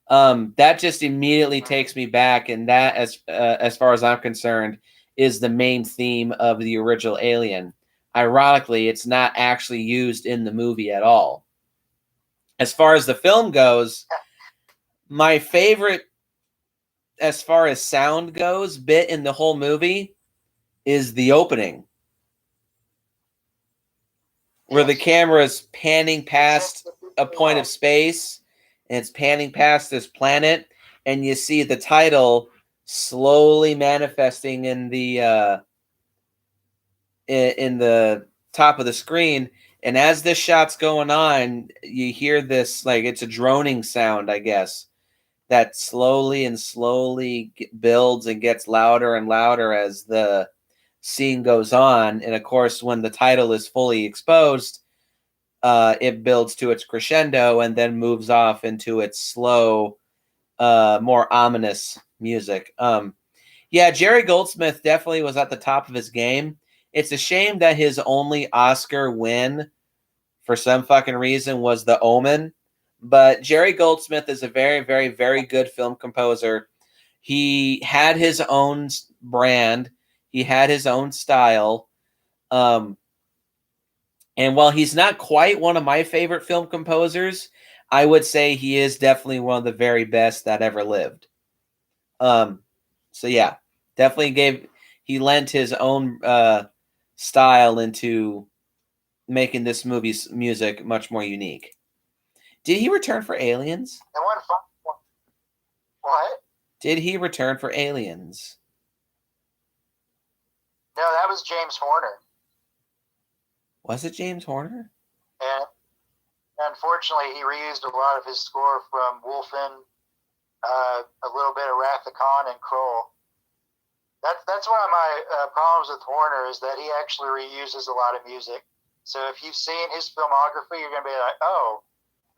that just immediately takes me back, and that, as far as I'm concerned, is the main theme of the original Alien. Ironically, it's not actually used in the movie at all. As far as the film goes, my favorite, as far as sound goes, bit in the whole movie is the opening, where the camera is panning past a point of space, and it's panning past this planet, and you see the title slowly manifesting in the top of the screen. And as this shot's going on, you hear this, like, it's a droning sound, I guess, that slowly and slowly builds and gets louder and louder as the scene goes on. And of course, when the title is fully exposed, it builds to its crescendo and then moves off into its slow, more ominous music. Yeah, Jerry Goldsmith definitely was at the top of his game. It's a shame that his only Oscar win, for some fucking reason, was The Omen. But Jerry Goldsmith is a very, very, very good film composer. He had his own brand. He had his own style. And while he's not quite one of my favorite film composers, I would say he is definitely one of the very best that ever lived. So yeah, definitely he lent his own style into making this movie's music much more unique. Did he return for Aliens? What? Did he return for Aliens? No, that was James Horner. Was it James Horner? And unfortunately, he reused a lot of his score from Wolfen, a little bit of Wrath of Khan, and Kroll. That's one of my problems with Horner, is that he actually reuses a lot of music. So if you've seen his filmography, you're going to be like, oh,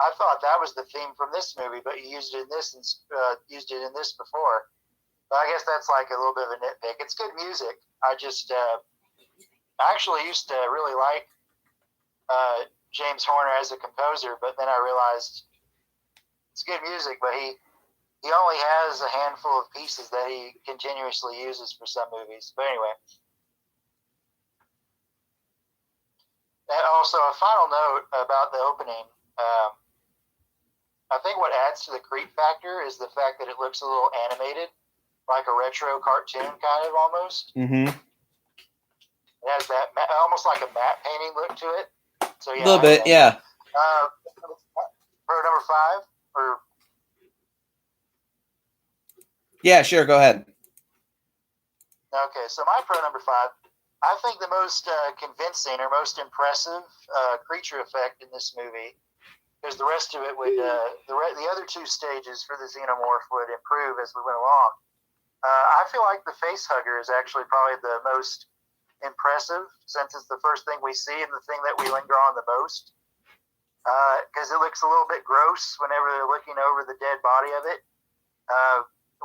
I thought that was the theme from this movie, but you used it in this and used it in this before. But I guess that's like a little bit of a nitpick. It's good music. I just actually used to really like James Horner as a composer, but then I realized it's good music, but he only has a handful of pieces that he continuously uses for some movies. But anyway. And also, a final note about the opening. I think what adds to the creep factor is the fact that it looks a little animated, like a retro cartoon, kind of, almost. Mm-hmm. It has that almost like a matte painting look to it. So yeah, a little bit, yeah. Pro number 5, or yeah, sure, go ahead. Okay, so my pro number 5. I think the most convincing or most impressive creature effect in this movie, because the rest of it would, the other two stages for the Xenomorph would improve as we went along. I feel like the Facehugger is actually probably the most impressive, since it's the first thing we see and the thing that we linger on the most. Because it looks a little bit gross whenever they're looking over the dead body of it.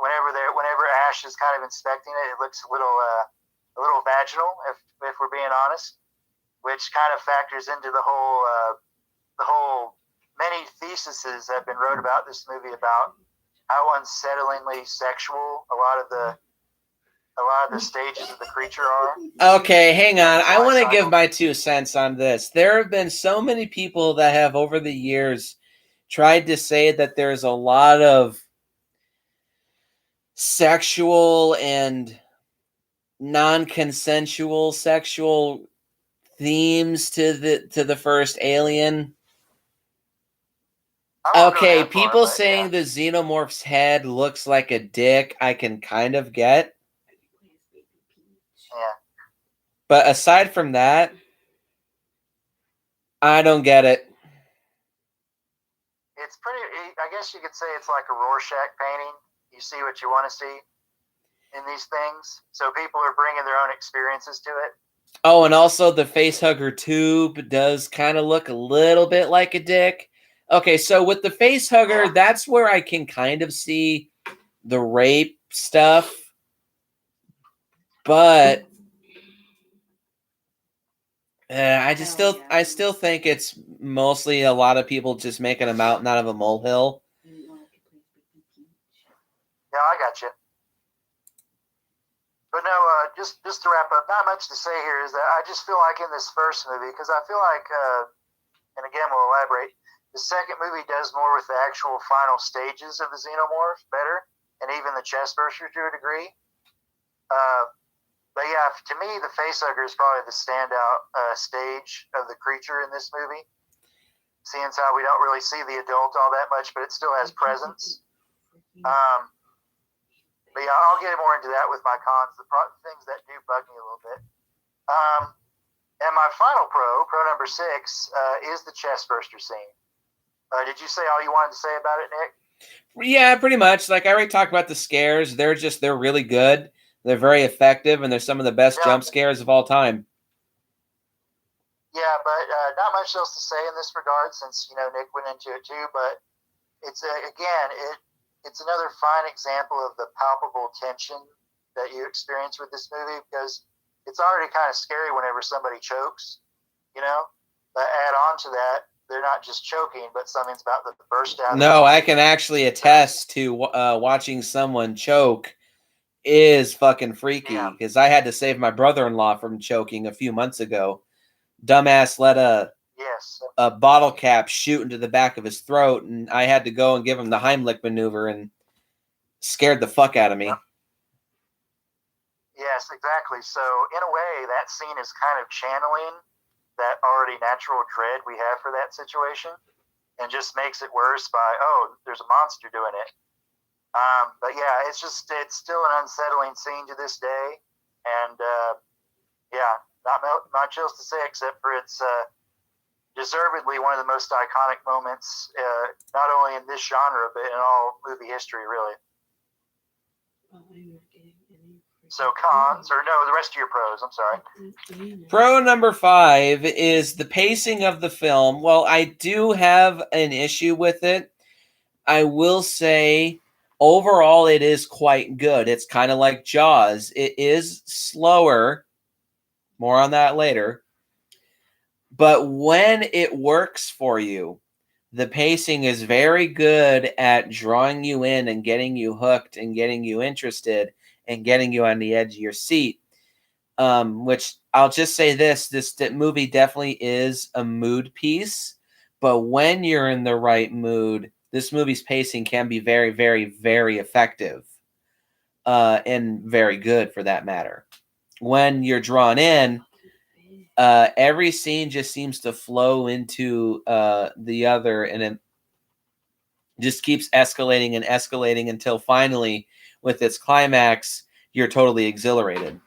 Whenever Ash is kind of inspecting it, it looks a little vaginal, if we're being honest, which kind of factors into the whole many theses have been wrote about this movie about how unsettlingly sexual a lot of the stages of the creature are. Okay, hang on. I want to give my 2 cents on this. There have been so many people that have over the years tried to say that there's a lot of sexual and non-consensual sexual themes to the first Alien. Okay, people saying the Xenomorph's head looks like a dick, I can kind of get. Yeah. But aside from that, I don't get it. It's pretty, I guess you could say it's like a Rorschach painting. You see what you want to see in these things. So people are bringing their own experiences to it. Oh, and also the Facehugger tube does kind of look a little bit like a dick. Okay, so with the Facehugger, that's where I can kind of see the rape stuff. But I Hell yeah. I still think it's mostly a lot of people just making a mountain out of a molehill. Yeah, I got you. But no, just to wrap up, not much to say here is that I just feel like in this first movie, because I feel like, and again we'll elaborate, the second movie does more with the actual final stages of the Xenomorph better, and even the chest burster to a degree. But yeah, to me, the Facehugger is probably the standout stage of the creature in this movie. Seeing as how we don't really see the adult all that much, but it still has presence. But yeah, I'll get more into that with my cons, the things that do bug me a little bit. And my final pro number 6, is the chest burster scene. Did you say all you wanted to say about it, Nick? Yeah, pretty much. Like I already talked about the scares. They're really good. They're very effective, and they're some of the best jump scares of all time. Yeah, but not much else to say in this regard, since Nick went into it too. But it's it's another fine example of the palpable tension that you experience with this movie, because it's already kind of scary whenever somebody chokes, But add on to that, they're not just choking, but something's about to burst out. No, I can actually attest to watching someone choke is fucking freaky, because I had to save my brother-in-law from choking a few months ago. Dumbass let a bottle cap shoot into the back of his throat, and I had to go and give him the Heimlich maneuver, and scared the fuck out of me. Yes, exactly. So in a way, that scene is kind of channeling that already natural dread we have for that situation, and just makes it worse by, there's a monster doing it. But yeah, it's still an unsettling scene to this day, and not much else to say except for it's deservedly one of the most iconic moments, not only in this genre but in all movie history, really. So the rest of your pros. I'm sorry. Pro number 5 is the pacing of the film. Well, I do have an issue with it. I will say, overall, it is quite good. It's kind of like Jaws. It is slower. More on that later. But when it works for you, the pacing is very good at drawing you in and getting you hooked and getting you interested and getting you on the edge of your seat. Which I'll just say this movie definitely is a mood piece. But when you're in the right mood, this movie's pacing can be very, very, very effective. And very good for that matter. When you're drawn in, every scene just seems to flow into the other, and it just keeps escalating and escalating until finally, with its climax, you're totally exhilarated.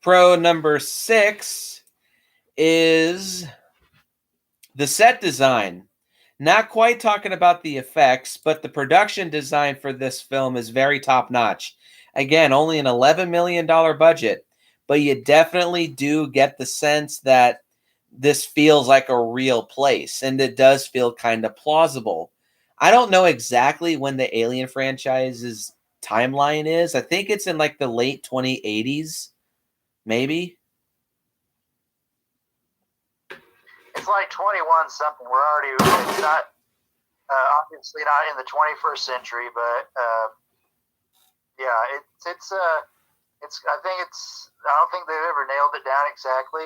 Pro number 6 is the set design. Not quite talking about the effects, but the production design for this film is very top-notch. Again, only an $11 million budget, but you definitely do get the sense that this feels like a real place, and it does feel kind of plausible. I don't know exactly when the Alien franchise's timeline is. I think it's in like the late 2080s, maybe. It's like 21 something. We're already, it's not, obviously not in the 21st century, but yeah, I don't think they've ever nailed it down exactly,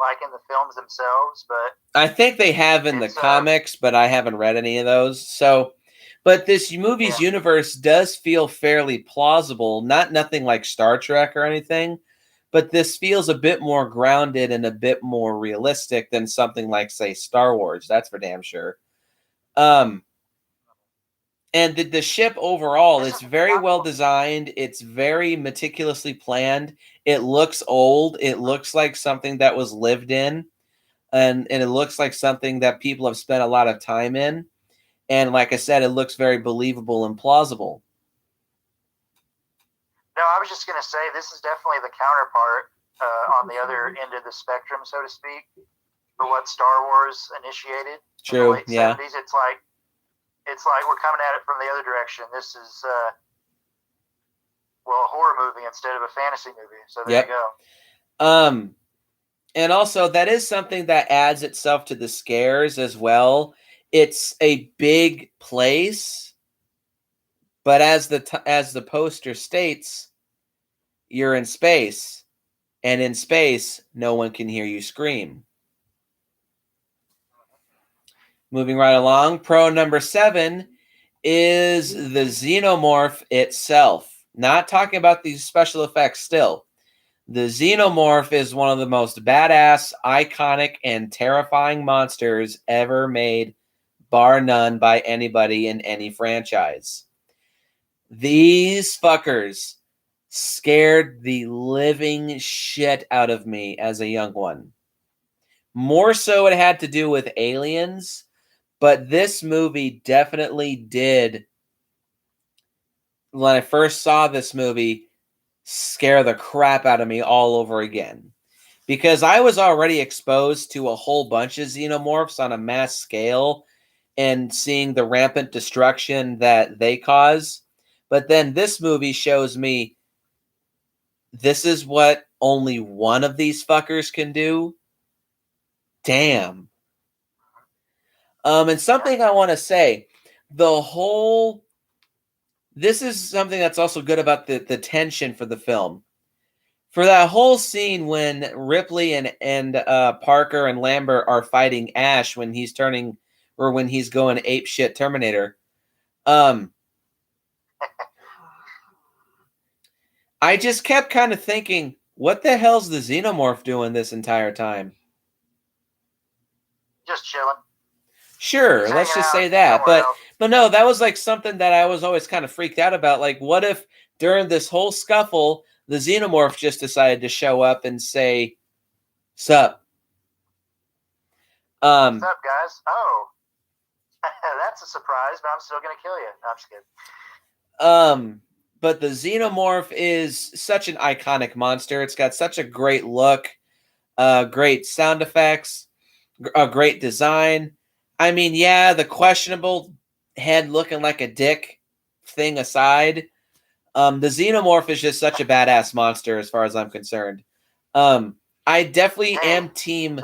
like in the films themselves, but I think they have in the comics, but I haven't read any of those. So, but this movie's universe does feel fairly plausible. Nothing like Star Trek or anything, but this feels a bit more grounded and a bit more realistic than something like, say, Star Wars. That's for damn sure. And the ship overall is very well designed. It's very meticulously planned. It looks old. It looks like something that was lived in. And it looks like something that people have spent a lot of time in. And like I said, it looks very believable and plausible. No, I was just going to say, this is definitely the counterpart on the other end of the spectrum, so to speak, for what Star Wars initiated. True, in the late 70s. It's like we're coming at it from the other direction. This is well, a horror movie instead of a fantasy movie. So there Yep. you go. And also that is something that adds itself to the scares as well. It's a big place, but as the poster states, you're in space, and in space, no one can hear you scream. Moving right along, pro number 7 is the Xenomorph itself. Not talking about these special effects still. The Xenomorph is one of the most badass, iconic, and terrifying monsters ever made, bar none, by anybody in any franchise. These fuckers scared the living shit out of me as a young one. More so it had to do with aliens, but this movie definitely did, when I first saw this movie, scare the crap out of me all over again. Because I was already exposed to a whole bunch of xenomorphs on a mass scale and seeing the rampant destruction that they cause. But then this movie shows me this is what only one of these fuckers can do. Damn. And something I want to say, this is something that's also good about the tension for the film. For that whole scene when Ripley and Parker and Lambert are fighting Ash when he's when he's going ape shit Terminator, I just kept kind of thinking, what the hell's the Xenomorph doing this entire time? Just chilling. Sure, let's just say that. But no, that was like something that I was always kind of freaked out about. Like, what if during this whole scuffle, the Xenomorph just decided to show up and say, "Sup?" What's up, guys? Oh, that's a surprise, but I'm still gonna kill you. No, I'm just kidding. But the Xenomorph is such an iconic monster. It's got such a great look, great sound effects, a great design. I mean, yeah, the questionable head looking like a dick thing aside, the Xenomorph is just such a badass monster as far as I'm concerned. I definitely am team... No,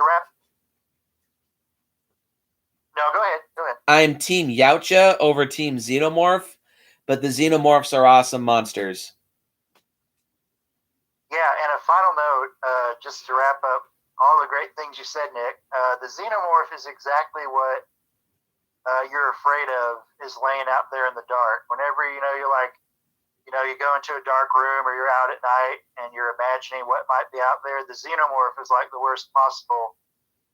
go ahead. I'm team Yautja over team Xenomorph, but the Xenomorphs are awesome monsters. Yeah, and a final note, just to wrap up all the great things you said, Nick. The Xenomorph is exactly what you're afraid of, is laying out there in the dark. Whenever, you're like, you go into a dark room or you're out at night and you're imagining what might be out there, the Xenomorph is like the worst possible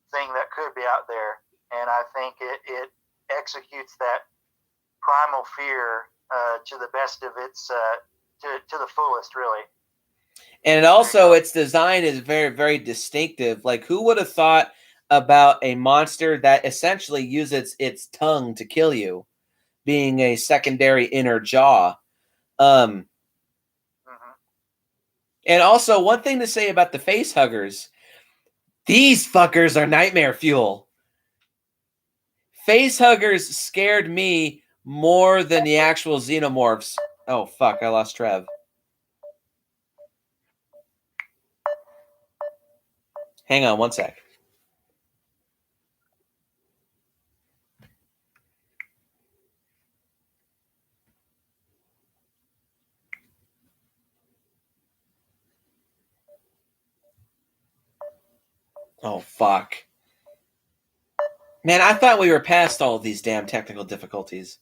thing that could be out there. And I think it executes that primal fear to the best of its, to the fullest, really. And also, its design is very, very distinctive. Like, who would have thought about a monster that essentially uses its tongue to kill you, being a secondary inner jaw? And also, one thing to say about the facehuggers, these fuckers are nightmare fuel. Facehuggers scared me more than the actual xenomorphs. Oh, fuck, I lost Trev. Hang on one sec. Oh, fuck. Man, I thought we were past all of these damn technical difficulties.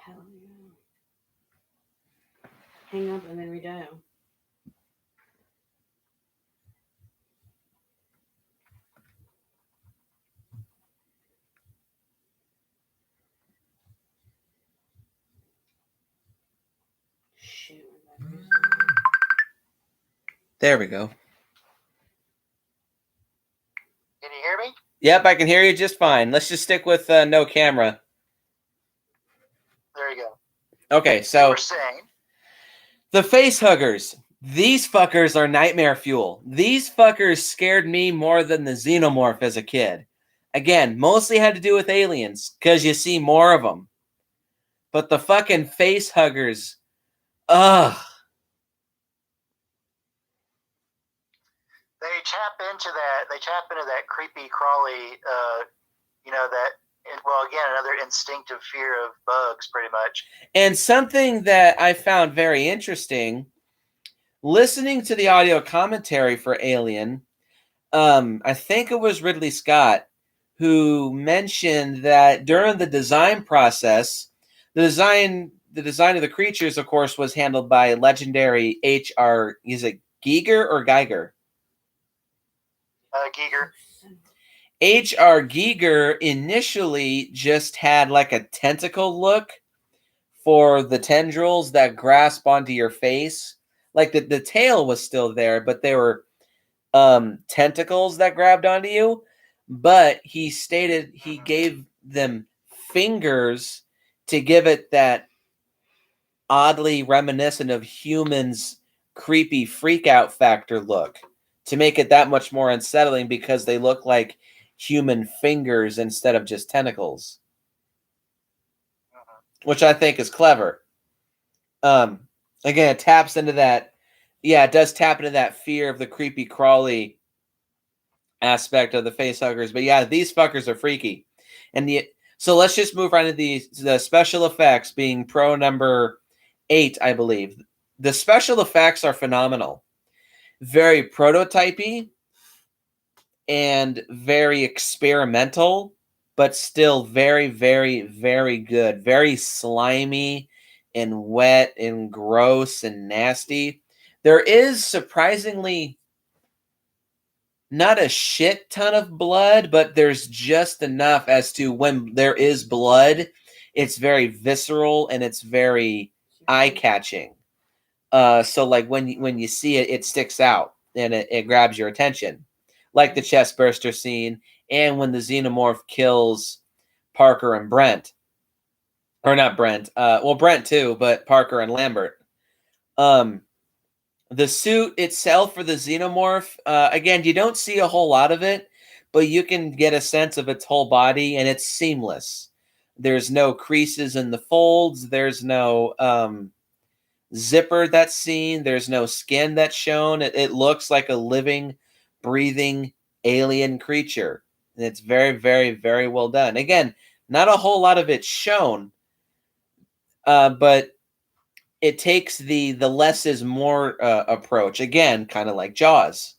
Hell yeah. Hang up and then redial. Shoot. There we go. Can you hear me? Yep, I can hear you just fine. Let's just stick with no camera. There you go. Okay, so You were saying? The facehuggers. These fuckers are nightmare fuel. These fuckers scared me more than the Xenomorph as a kid. Again, mostly had to do with aliens, because you see more of them. But the fucking face huggers, ugh. They tap into that creepy, crawly, again, another instinctive fear of bugs, pretty much. And something that I found very interesting, listening to the audio commentary for Alien, I think it was Ridley Scott who mentioned that during the design process, the design of the creatures, of course, was handled by legendary H.R. Is it Giger or Geiger? Giger. H.R. Giger initially just had like a tentacle look for the tendrils that grasp onto your face. Like the tail was still there, but they were tentacles that grabbed onto you. But he stated he gave them fingers to give it that oddly reminiscent of humans' creepy freak out factor look, to make it that much more unsettling, because they look like human fingers instead of just tentacles, which I think is clever. Again, it taps into that. Yeah, it does tap into that fear of the creepy crawly aspect of the facehuggers. But yeah, these fuckers are freaky. So let's just move right into the special effects, being pro number 8, I believe. The special effects are phenomenal. Very prototypey and very experimental, but still very, very, very good. Very slimy and wet and gross and nasty. There is surprisingly not a shit ton of blood, but there's just enough as to when there is blood, it's very visceral and it's very eye-catching. So like when you see it, it sticks out and it grabs your attention. Like the chest burster scene, and when the Xenomorph kills Parker and Brent. Or not Brent. Brent too, but Parker and Lambert. The suit itself for the Xenomorph, again, you don't see a whole lot of it, but you can get a sense of its whole body, and it's seamless. There's no creases in the folds. There's no zipper that's seen. There's no skin that's shown. It looks like a living, breathing alien creature. And it's very, very, very well done. Again, not a whole lot of it shown, but it takes the less is more approach. Again, kind of like Jaws.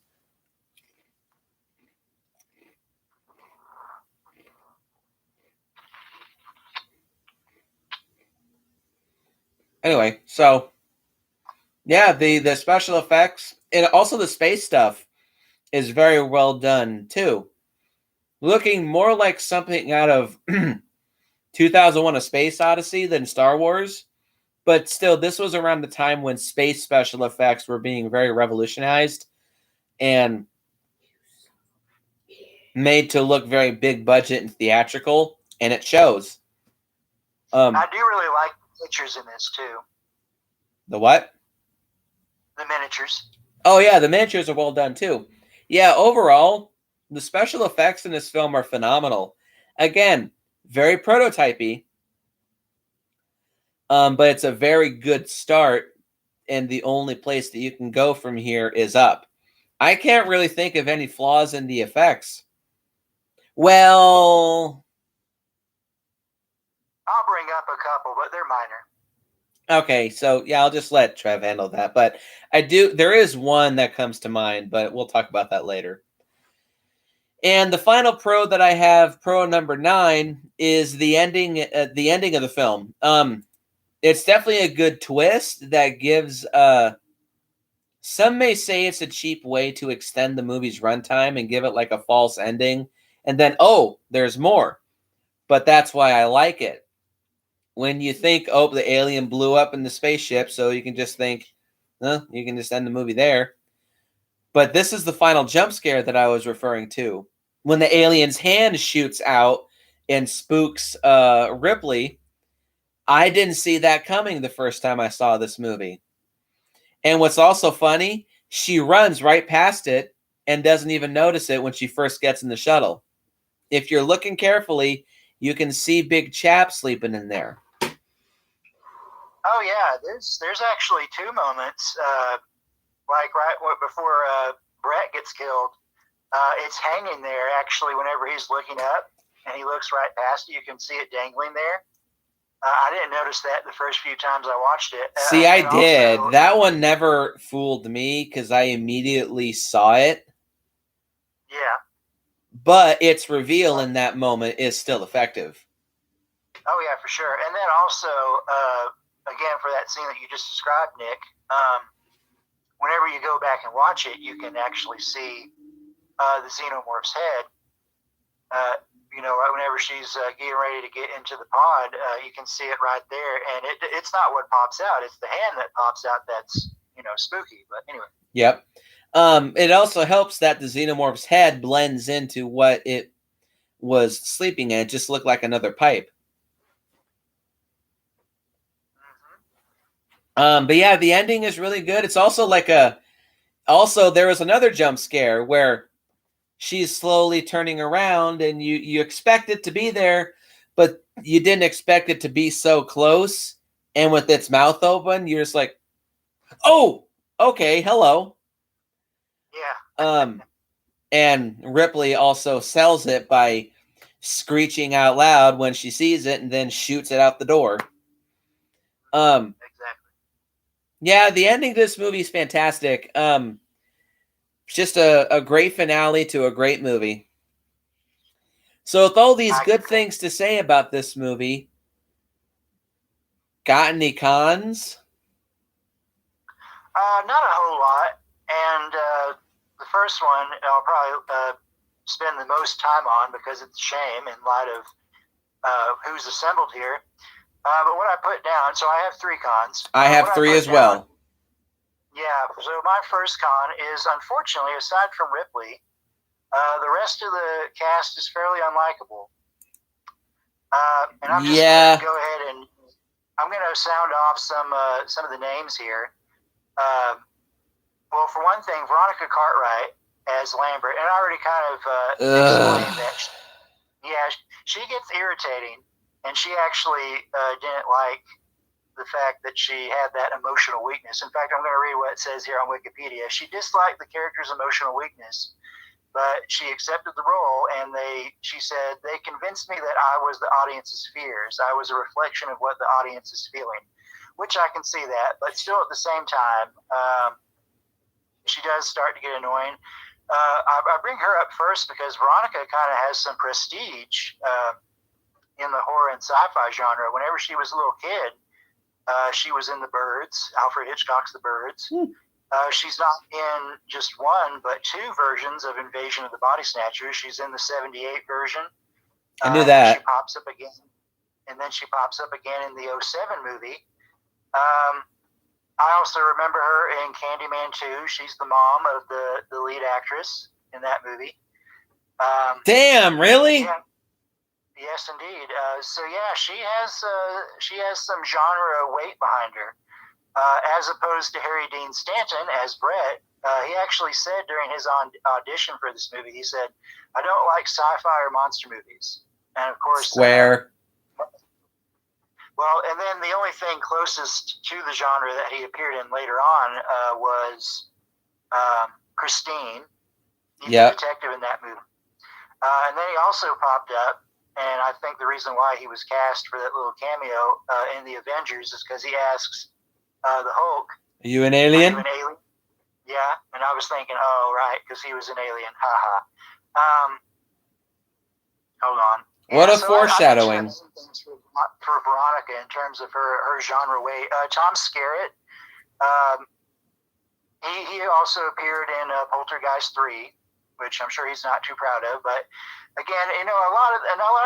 Anyway, so yeah, the special effects and also the space stuff is very well done too. Looking more like something out of 2001: A Space Odyssey than Star Wars. But still, this was around the time when space special effects were being very revolutionized and made to look very big budget and theatrical, and it shows. I do really like the pictures in this too. The what? The miniatures. Oh yeah, the miniatures are well done too. Yeah, overall, the special effects in this film are phenomenal. Again, very prototypey. But it's a very good start, and the only place that you can go from here is up. I can't really think of any flaws in the effects. Well, I'll bring up a couple, but they're minor. Okay, so yeah, I'll just let Trev handle that. But there is one that comes to mind, but we'll talk about that later. And the final pro that I have, pro number 9, is the ending of the film. It's definitely a good twist that gives, some may say it's a cheap way to extend the movie's runtime and give it like a false ending. And then, oh, there's more. But that's why I like it. When you think, oh, the alien blew up in the spaceship, so you can just think, you can just end the movie there. But this is the final jump scare that I was referring to. When the alien's hand shoots out and spooks Ripley, I didn't see that coming the first time I saw this movie. And what's also funny, she runs right past it and doesn't even notice it when she first gets in the shuttle. if you're looking carefully, you can see Big Chap sleeping in there. Oh yeah, there's actually two moments, like right before Brett gets killed. It's hanging there actually whenever he's looking up, and he looks right past it. You can see it dangling there. I didn't notice that the first few times I watched it. See, I did. Also, that one never fooled me because I immediately saw it. Yeah. But its reveal in that moment is still effective. Oh, yeah, for sure. And then also, again, for that scene that you just described, Nick, whenever you go back and watch it, you can actually see the Xenomorph's head. Whenever she's getting ready to get into the pod, you can see it right there. And it's not what pops out. It's the hand that pops out that's, spooky. But anyway. Yep. It also helps that the Xenomorph's head blends into what it was sleeping in. It just looked like another pipe. Mm-hmm. But yeah, the ending is really good. It's also also there was another jump scare where she's slowly turning around and you expect it to be there, but you didn't expect it to be so close. And with its mouth open, you're just like, oh, okay, hello. Yeah. And Ripley also sells it by screeching out loud when she sees it and then shoots it out the door. Exactly. Yeah, the ending to this movie is fantastic. Just a great finale to a great movie. So with all these good things to say about this movie, got any cons? Not a whole lot. And the first one I'll probably spend the most time on because it's a shame in light of who's assembled here. But what I put down, so I have three cons. I have three as well. Yeah, so my first con is, unfortunately, aside from Ripley, the rest of the cast is fairly unlikable. And I'm just going to go ahead and I'm going to sound off some of the names here. Well, for one thing, Veronica Cartwright as Lambert, and I already kind of explained that. She gets irritating, and she actually didn't like the fact that she had that emotional weakness. In fact, I'm going to read what it says here on Wikipedia. She disliked the character's emotional weakness, but she accepted the role, and she said, they convinced me that I was the audience's fears. I was a reflection of what the audience is feeling, which I can see that, but still at the same time, she does start to get annoying. I bring her up first because Veronica kind of has some prestige in the horror and sci-fi genre. Whenever she was a little kid, she was in The Birds, Alfred Hitchcock's The Birds. She's not in just one, but two versions of Invasion of the Body Snatchers. She's in the 78 version. I knew that. She pops up again, and then she pops up again in the 07 movie. I also remember her in Candyman 2. She's the mom of the lead actress in that movie. Damn, really? Yeah. Yes, indeed. So yeah, she has some genre weight behind her, as opposed to Harry Dean Stanton as Brett. He actually said during his audition for this movie, he said, "I don't like sci-fi or monster movies." And of course, Square. Well, and then the only thing closest to the genre that he appeared in later on was Christine. He's a detective in that movie. And then he also popped up, and I think the reason why he was cast for that little cameo in the Avengers is because he asks the Hulk, "Are you an alien?" Are you an alien? Yeah, and I was thinking, oh, right, because he was an alien. Haha. Hold on. What a foreshadowing. For Veronica in terms of her genre weight. Tom Skerritt, he also appeared in Poltergeist 3, which I'm sure he's not too proud of. But again, a lot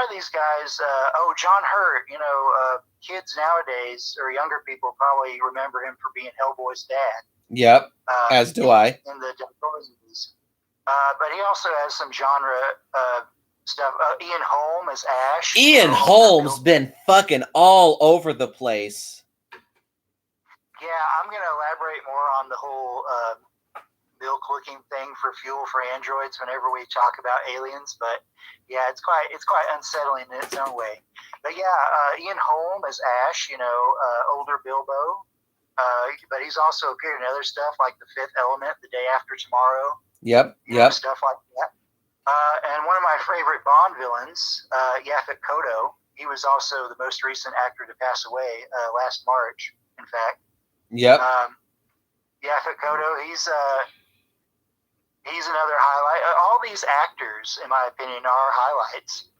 of these guys. John Hurt. Kids nowadays or younger people probably remember him for being Hellboy's dad. Yep. As do I. In the movies. But he also has some genre stuff. Ian Holm as Ash. Ian Holm's been fucking all over the place. Yeah, I'm going to elaborate more on the whole milk-looking thing for fuel for androids whenever we talk about aliens. But yeah, it's quite unsettling in its own way. But yeah, Ian Holm as Ash, older Bilbo. But he's also appeared in other stuff like The Fifth Element, The Day After Tomorrow. Yep. Stuff like that. And one of my favorite Bond villains, Yaphet Kotto. He was also the most recent actor to pass away last March, in fact. Yep. Yaphet Kotto, he's another highlight. All these actors, in my opinion, are highlights.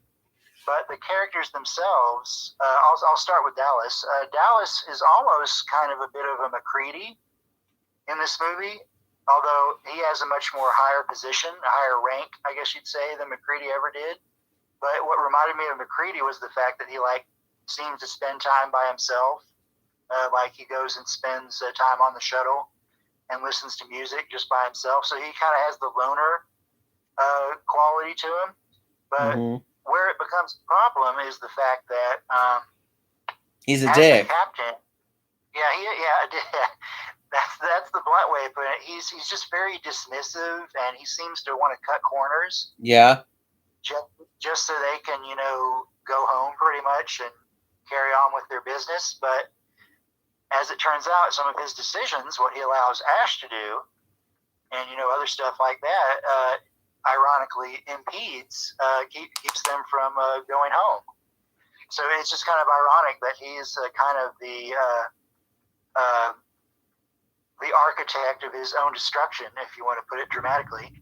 But the characters themselves, I'll start with Dallas. Dallas is almost kind of a bit of a MacReady in this movie, although he has a much more higher position, a higher rank, I guess you'd say, than MacReady ever did. But what reminded me of MacReady was the fact that he seemed to spend time by himself. He goes and spends time on the shuttle and listens to music just by himself. So he kind of has the loner quality to him. But where it becomes a problem is the fact that he's a dick. Captain, that's the blunt way of putting it. He's just very dismissive, and he seems to want to cut corners. Yeah. Just so they can, go home pretty much and carry on with their business. But as it turns out, some of his decisions, what he allows Ash to do, and other stuff like that, ironically impedes, keeps them from going home. So it's just kind of ironic that he's kind of the architect of his own destruction, if you want to put it dramatically.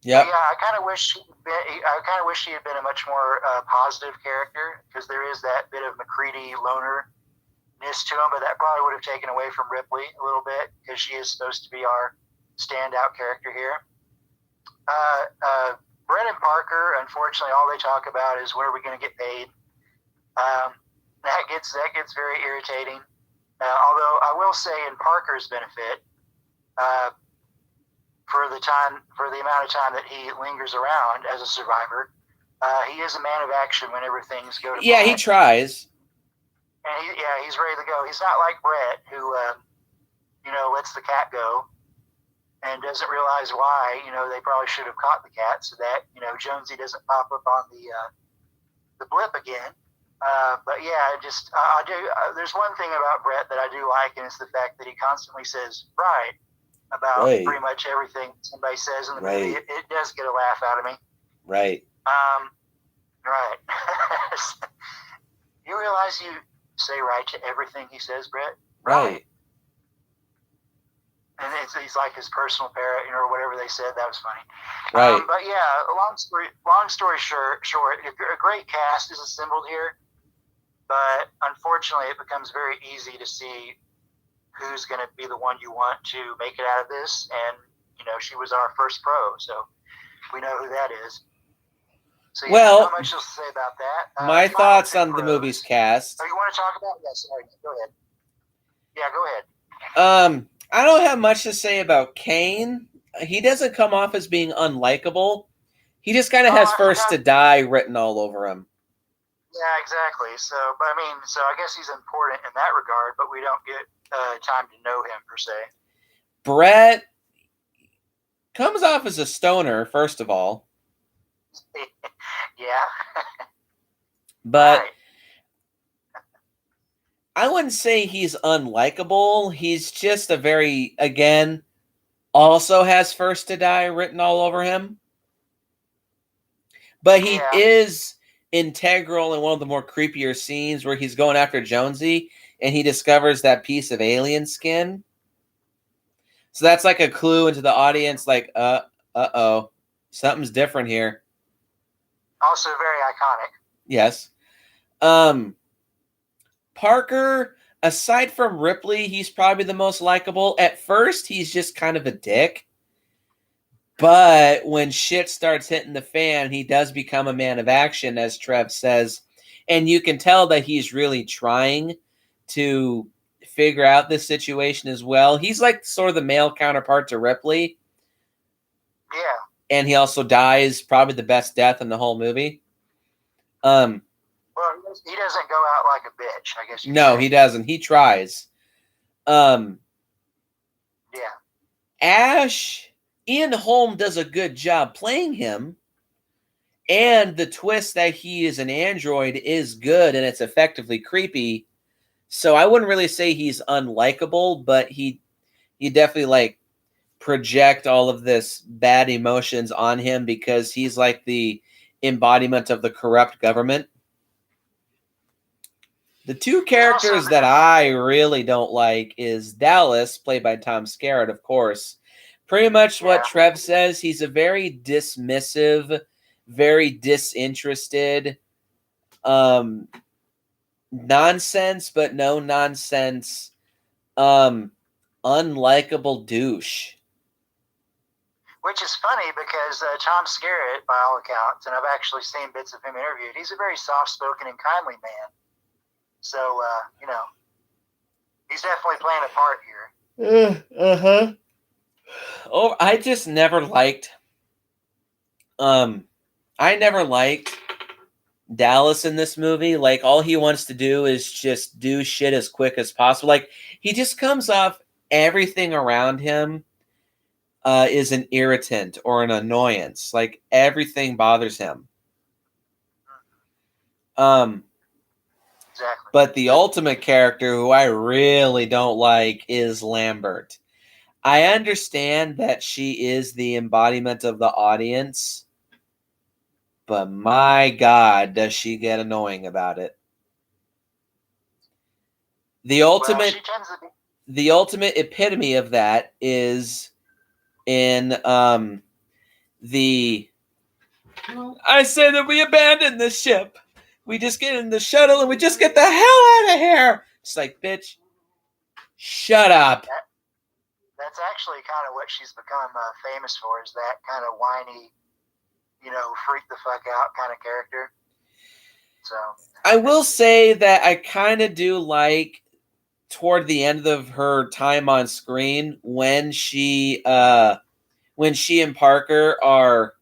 Yeah, I kind of wish he had been a much more positive character, because there is that bit of MacReady lonerness to him, but that probably would have taken away from Ripley a little bit, because she is supposed to be our standout character here. Brett and Parker, unfortunately, all they talk about is when are we going to get paid. That gets very irritating. Although I will say, in Parker's benefit, for the amount of time that he lingers around as a survivor, he is a man of action whenever things go to plan. He tries. And he's ready to go. He's not like Brett, who lets the cat go and doesn't realize why. They probably should have caught the cat so that Jonesy doesn't pop up on the blip again. But yeah, I do. There's one thing about Brett that I do like, and it's the fact that he constantly says "right" about pretty much everything somebody says in the movie. It does get a laugh out of me. Right. Right. You realize you say "right" to everything he says, Brett? Right. And he's like his personal parrot, or whatever they said. That was funny. Right. But yeah, long story short, a great cast is assembled here. But unfortunately, it becomes very easy to see who's going to be the one you want to make it out of this. And, she was our first pro, so we know who that is. So, not much else to say about that. My thoughts on the movie's cast. Oh, you want to talk about it? Yes, sorry. Go ahead. Yeah, go ahead. I don't have much to say about Kane. He doesn't come off as being unlikable. He just kind of has first to die written all over him. Yeah, exactly. So I guess he's important in that regard, but we don't get time to know him per se. Brett comes off as a stoner, first of all. Yeah. But right. I wouldn't say he's unlikable. He's just also has first to die written all over him. But he is integral in one of the more creepier scenes where he's going after Jonesy and he discovers that piece of alien skin. So that's like a clue into the audience, like, uh-oh, something's different here. Also very iconic. Yes. Parker, aside from Ripley, he's probably the most likable. At first, he's just kind of a dick. But when shit starts hitting the fan, he does become a man of action, as Trev says. And you can tell that he's really trying to figure out this situation as well. He's like sort of the male counterpart to Ripley. Yeah. And he also dies probably the best death in the whole movie. Well, he doesn't go out like a bitch, I guess. No, he doesn't. He tries. Yeah. Ash, Ian Holm does a good job playing him, and the twist that he is an android is good, and it's effectively creepy. So I wouldn't really say he's unlikable, but he definitely like project all of this bad emotions on him because he's like the embodiment of the corrupt government. The two characters that I really don't like is Dallas, played by Tom Skerritt, of course. Pretty much what Trev says. He's a very dismissive, very disinterested, nonsense, but no nonsense, unlikable douche. Which is funny because Tom Skerritt, by all accounts, and I've actually seen bits of him interviewed, he's a very soft-spoken and kindly man. So, he's definitely playing a part here. Oh, I just never liked, I never liked Dallas in this movie. Like, all he wants to do is just do shit as quick as possible. Like, he just comes off, everything around him is an irritant or an annoyance. Like, everything bothers him. Exactly. But the ultimate character who I really don't like is Lambert. I understand that she is the embodiment of the audience, but my God, does she get annoying about it. The ultimate epitome of that is in the I say that we abandon the ship. We just get in the shuttle and we just get the hell out of here. It's like, bitch, shut up. That's actually kind of what she's become famous for, is that kind of whiny, freak the fuck out kind of character. So I will say that I kind of do like, toward the end of her time on screen, when she and Parker are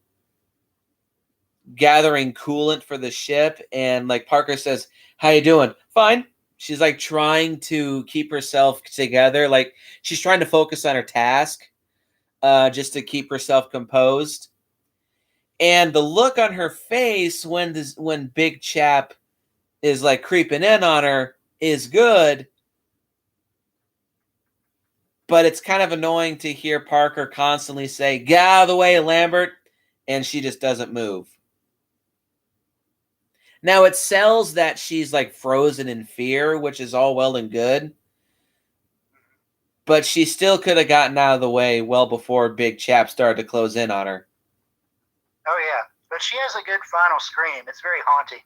gathering coolant for the ship, and like Parker says, "How you doing?" "Fine." She's like trying to keep herself together, like she's trying to focus on her task, just to keep herself composed. And the look on her face when Big Chap is like creeping in on her is good, but it's kind of annoying to hear Parker constantly say, "Get out of the way, Lambert," and she just doesn't move. Now, it sells that she's like frozen in fear, which is all well and good, but she still could have gotten out of the way well before Big Chap started to close in on her. Oh, yeah. But she has a good final scream. It's very haunting.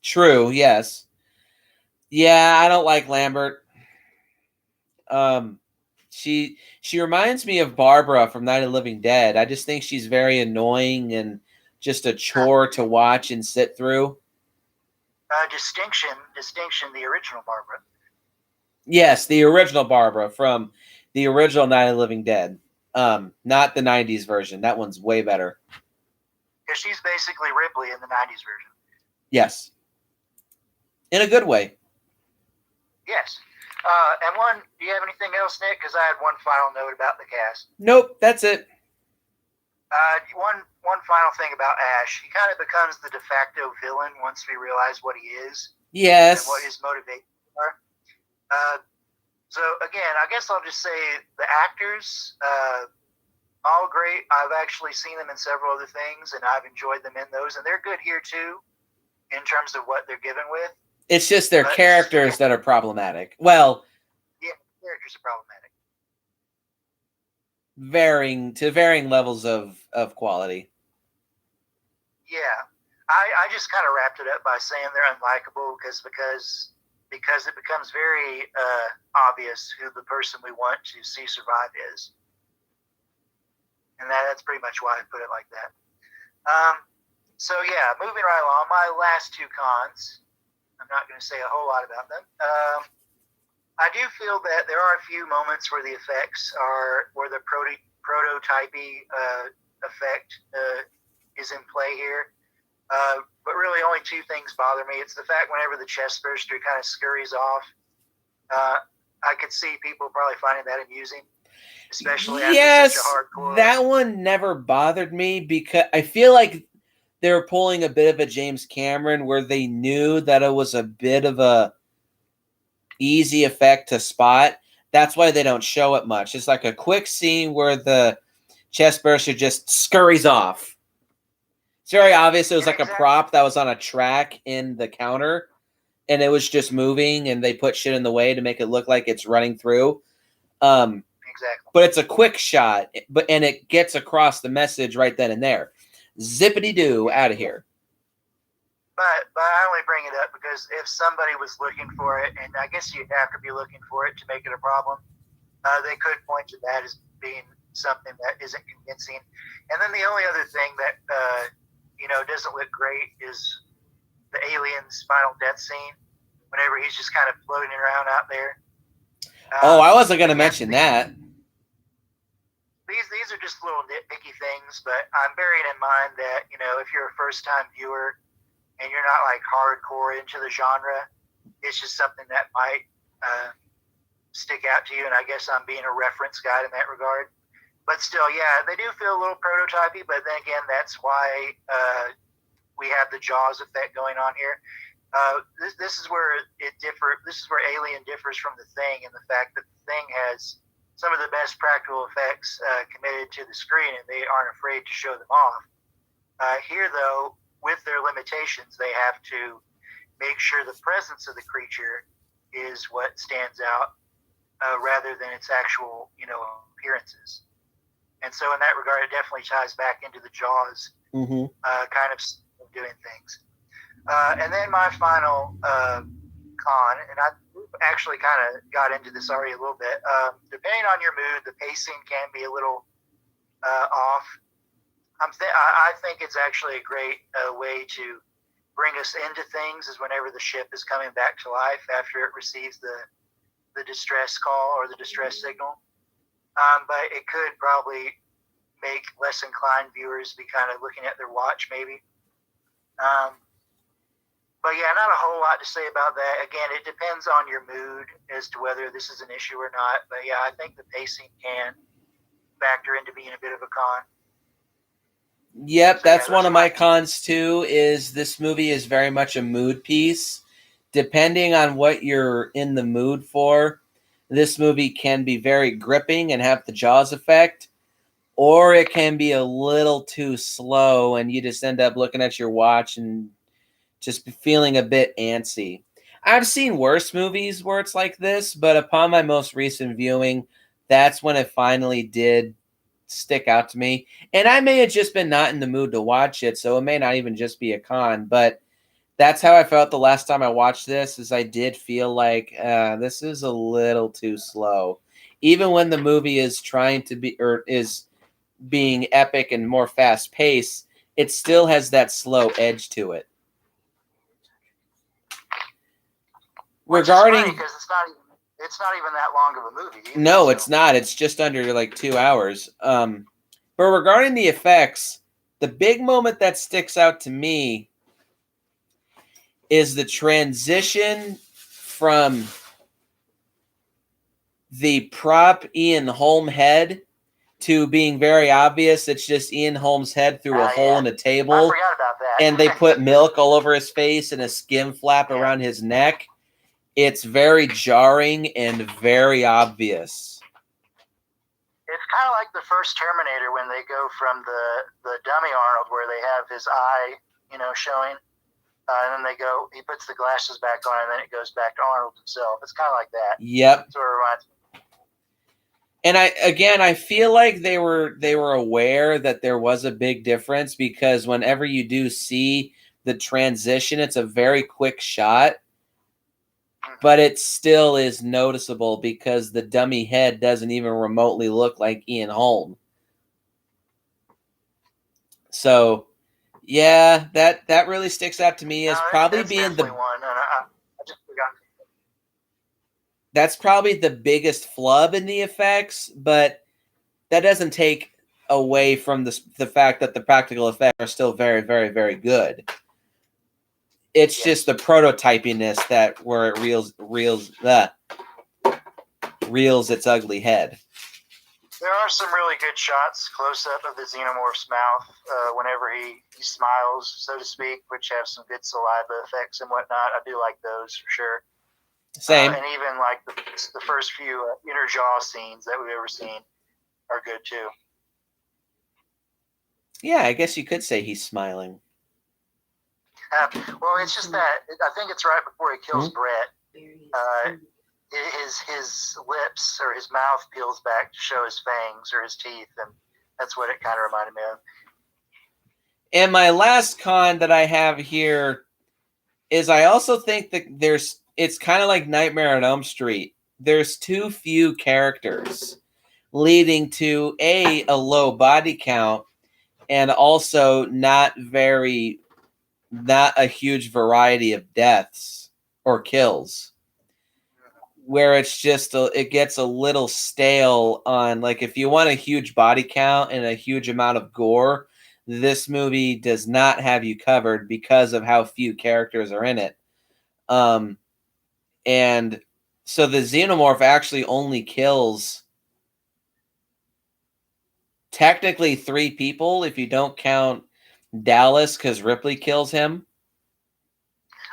True, yes. Yeah, I don't like Lambert. She reminds me of Barbara from Night of the Living Dead. I just think she's very annoying and just a chore to watch and sit through. Distinction, the original Barbara. Yes, the original Barbara from the original Night of the Living Dead. Not the 90s version. That one's way better. Because she's basically Ripley in the 90s version. Yes. In a good way. Yes. And do you have anything else, Nick? Because I had one final note about the cast. Nope, that's it. One final thing about Ash. He kind of becomes the de facto villain once we realize what he is. Yes. And what his motivations are. So, again, I guess I'll just say the actors, all great. I've actually seen them in several other things, and I've enjoyed them in those. And they're good here, too, in terms of what they're given with. It's just their characters that are problematic. Well, yeah, characters are problematic. Varying levels of quality. Yeah. I just kind of wrapped it up by saying they're unlikable because it becomes very obvious who the person we want to see survive is. And that's pretty much why I put it like that. So, yeah, moving right along, my last two cons. I'm not going to say a whole lot about them. I do feel that there are a few moments where the effects where the prototypey effect is in play here. But really only two things bother me. It's the fact whenever the chest burster kind of scurries off, I could see people probably finding that amusing. especially after Yes, such a hardcore. that one never bothered me because I feel like they were pulling a bit of a James Cameron where they knew that it was a bit of a easy effect to spot. That's why they don't show it much. It's like a quick scene where the chest burster just scurries off. It's very obvious it was like a prop that was on a track in the counter, and it was just moving, and they put shit in the way to make it look like it's running through. Exactly. But it's a quick shot, and it gets across the message right then and there. Zippity-doo, out of here. But I only bring it up because if somebody was looking for it, and I guess you'd have to be looking for it to make it a problem, they could point to that as being something that isn't convincing. And then the only other thing that doesn't look great is the alien's final death scene. Whenever he's just kind of floating around out there. I wasn't going to mention that. These are just little nitpicky things, but I'm bearing in mind that if you're a first-time viewer and you're not like hardcore into the genre, it's just something that might stick out to you. And I guess I'm being a reference guide in that regard. But still, yeah, they do feel a little prototypey. But then again, that's why we have the Jaws effect going on here. This is where it differs. This is where Alien differs from The Thing, in the fact that The Thing has some of the best practical effects committed to the screen, and they aren't afraid to show them off. Here, though, with their limitations, they have to make sure the presence of the creature is what stands out, rather than its actual, appearances. And so, in that regard, it definitely ties back into the Jaws kind of doing things. And then my final con, and I actually kind of got into this already a little bit. Depending on your mood, the pacing can be a little off. I think it's actually a great way to bring us into things is whenever the ship is coming back to life after it receives the distress call or the distress signal. But it could probably make less inclined viewers be kind of looking at their watch maybe. But yeah, not a whole lot to say about that. Again, it depends on your mood as to whether this is an issue or not. But yeah, I think the pacing can factor into being a bit of a con. Yep, So, that's yeah, one of my cons too, is this movie is very much a mood piece. Depending on what you're in the mood for, this movie can be very gripping and have the Jaws effect, or it can be a little too slow and you just end up looking at your watch and just feeling a bit antsy. I've seen worse movies where it's like this, but upon my most recent viewing, that's when it finally did stick out to me. And I may have just been not in the mood to watch it, so it may not even just be a con, but that's how I felt the last time I watched this, is I did feel like this is a little too slow. Even when the movie is trying to be, or is being epic and more fast paced, it still has that slow edge to it. Regarding, because it's not even that long of a movie either, no, so. It's not. It's just under like 2 hours. But regarding the effects, the big moment that sticks out to me is the transition from the prop Ian Holm head to being very obvious. It's just Ian Holm's head through a hole in a table. I forgot about that. And they put milk all over his face and a skim flap around his neck. It's very jarring and very obvious. It's kind of like the first Terminator when they go from the dummy Arnold where they have his eye, showing. And then he puts the glasses back on, and then it goes back to Arnold himself. It's kind of like that. Yep. Sort of reminds me. And I feel like they were aware that there was a big difference, because whenever you do see the transition, it's a very quick shot, but it still is noticeable because the dummy head doesn't even remotely look like Ian Holm. So, yeah, that really sticks out to me as probably being the one. I just forgot. That's probably the biggest flub in the effects, but that doesn't take away from the fact that the practical effects are still very, very, very good. It's just the prototypiness that where it reels its ugly head. There are some really good shots, close up of the Xenomorph's mouth whenever he smiles, so to speak, which have some good saliva effects and whatnot. I do like those for sure. Same. And even like the first few inner jaw scenes that we've ever seen are good too. Yeah, I guess you could say he's smiling. Well, it's just that I think it's right before he kills Brett. His lips or his mouth peels back to show his fangs or his teeth, and that's what it kind of reminded me of. And my last con that I have here is I also think that it's kind of like Nightmare on Elm Street. There's too few characters, leading to a low body count, and also not a huge variety of deaths or kills, where it's just it gets a little stale on, like, if you want a huge body count and a huge amount of gore, this movie does not have you covered because of how few characters are in it. And so the Xenomorph actually only kills technically 3 people if you don't count Dallas, because Ripley kills him.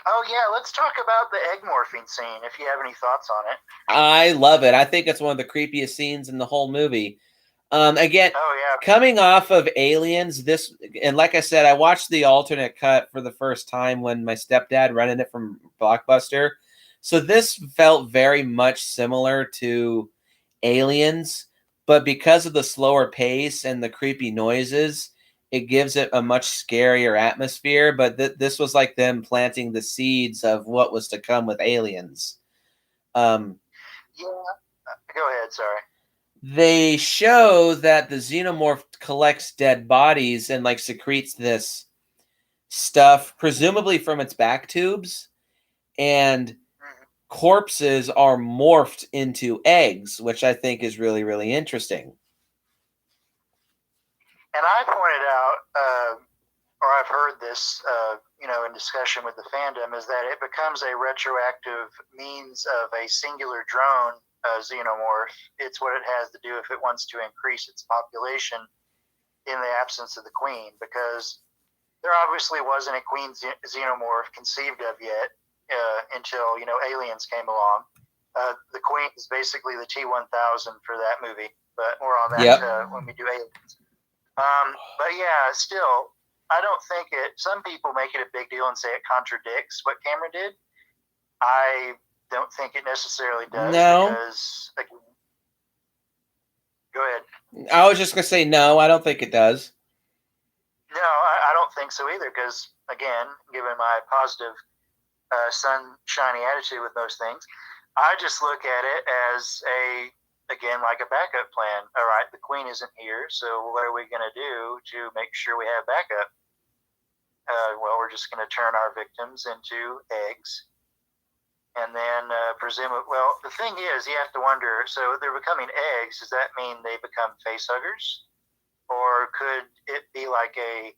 Oh yeah, let's talk about the egg morphing scene if you have any thoughts on it. I love it. I think it's one of the creepiest scenes in the whole movie. Again, oh, yeah. Coming off of Aliens, and like I said, I watched the alternate cut for the first time when my stepdad rented it from Blockbuster. So this felt very much similar to Aliens, but because of the slower pace and the creepy noises, it gives it a much scarier atmosphere. But this was like them planting the seeds of what was to come with Aliens. Yeah. Go ahead, sorry. They show that the Xenomorph collects dead bodies and like secretes this stuff, presumably from its back tubes, and corpses are morphed into eggs, which I think is really, really interesting. And I pointed out, or I've heard this, in discussion with the fandom, is that it becomes a retroactive means of a singular drone Xenomorph. It's what it has to do if it wants to increase its population in the absence of the queen, because there obviously wasn't a queen Xenomorph conceived of yet until Aliens came along. The queen is basically the T-1000 for that movie, but more on that when we do Aliens. But yeah, still, I don't think some people make it a big deal and say it contradicts what Cameron did. I don't think it necessarily does. No. Because, go ahead. I was just going to say no, I don't think it does. No, I don't think so either, because, again, given my positive sunshiny attitude with most things, I just look at it as like a backup plan. All right, the queen isn't here, so what are we going to do to make sure we have backup? Well, we're just going to turn our victims into eggs. And then well, the thing is, you have to wonder, so they're becoming eggs, does that mean they become facehuggers? Or could it be like a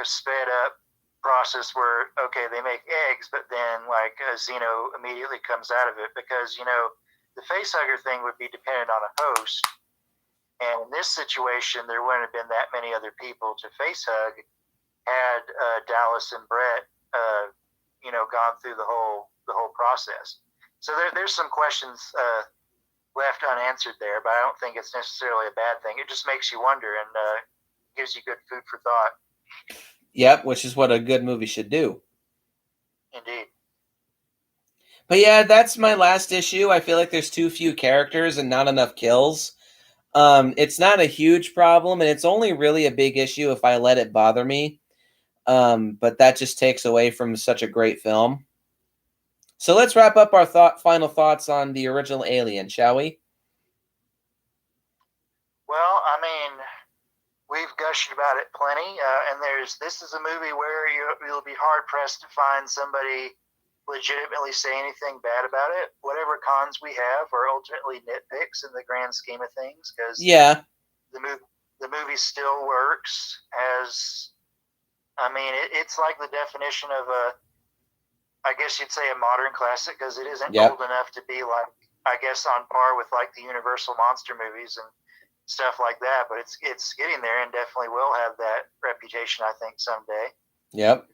sped up process where, okay, they make eggs, but then like a Xeno immediately comes out of it? Because, the facehugger thing would be dependent on a host. And in this situation, there wouldn't have been that many other people to facehug had Dallas and Brett gone through the whole process. So there's some questions left unanswered there, but I don't think it's necessarily a bad thing. It just makes you wonder and gives you good food for thought. Yep, which is what a good movie should do. Indeed. But yeah, that's my last issue. I feel like there's too few characters and not enough kills. It's not a huge problem, and it's only really a big issue if I let it bother me. But that just takes away from such a great film. So let's wrap up our final thoughts on the original Alien, shall we? Well, I mean, we've gushed about it plenty, and this is a movie where you'll be hard pressed to find somebody legitimately say anything bad about it. Whatever cons we have are ultimately nitpicks in the grand scheme of things, because the movie still works as. I mean, it's like the definition of I guess you'd say a modern classic, because it isn't old enough to be like I guess, on par with like the Universal monster movies and stuff like that. But it's getting there, and definitely will have that reputation, I think, someday. Yep.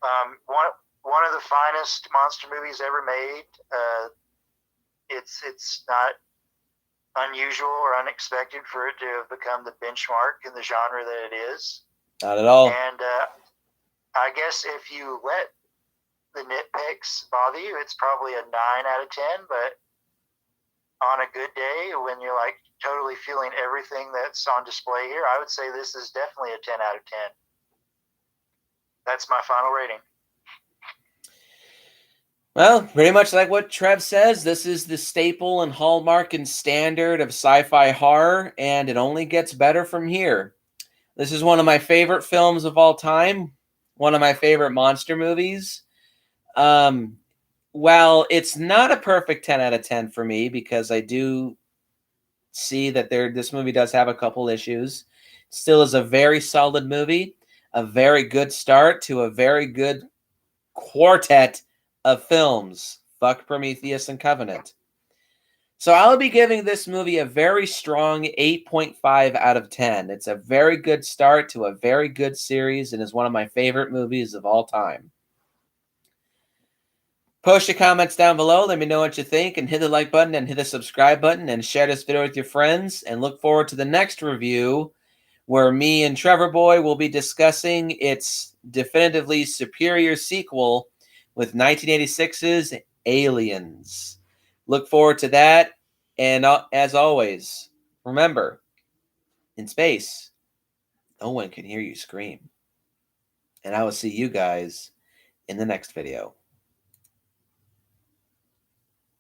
One of the finest monster movies ever made. It's not unusual or unexpected for it to have become the benchmark in the genre that it is. Not at all. And I guess if you let the nitpicks bother you, it's probably a 9 out of 10. But on a good day, when you're like totally feeling everything that's on display here, I would say this is definitely a 10 out of 10. That's my final rating. Well, pretty much like what Trev says, this is the staple and hallmark and standard of sci-fi horror, and it only gets better from here. This is one of my favorite films of all time, one of my favorite monster movies. While it's not a perfect 10 out of 10 for me, because I do see that this movie does have a couple issues, still is a very solid movie, a very good start to a very good quartet of films. Fuck Prometheus and Covenant. So I'll be giving this movie a very strong 8.5 out of 10. It's a very good start to a very good series and is one of my favorite movies of all time. Post your comments down below. Let me know what you think, and hit the like button and hit the subscribe button and share this video with your friends, and look forward to the next review where me and Trevor Boy will be discussing its definitively superior sequel with 1986's Aliens. Look forward to that. And as always, remember, in space, no one can hear you scream. And I will see you guys in the next video.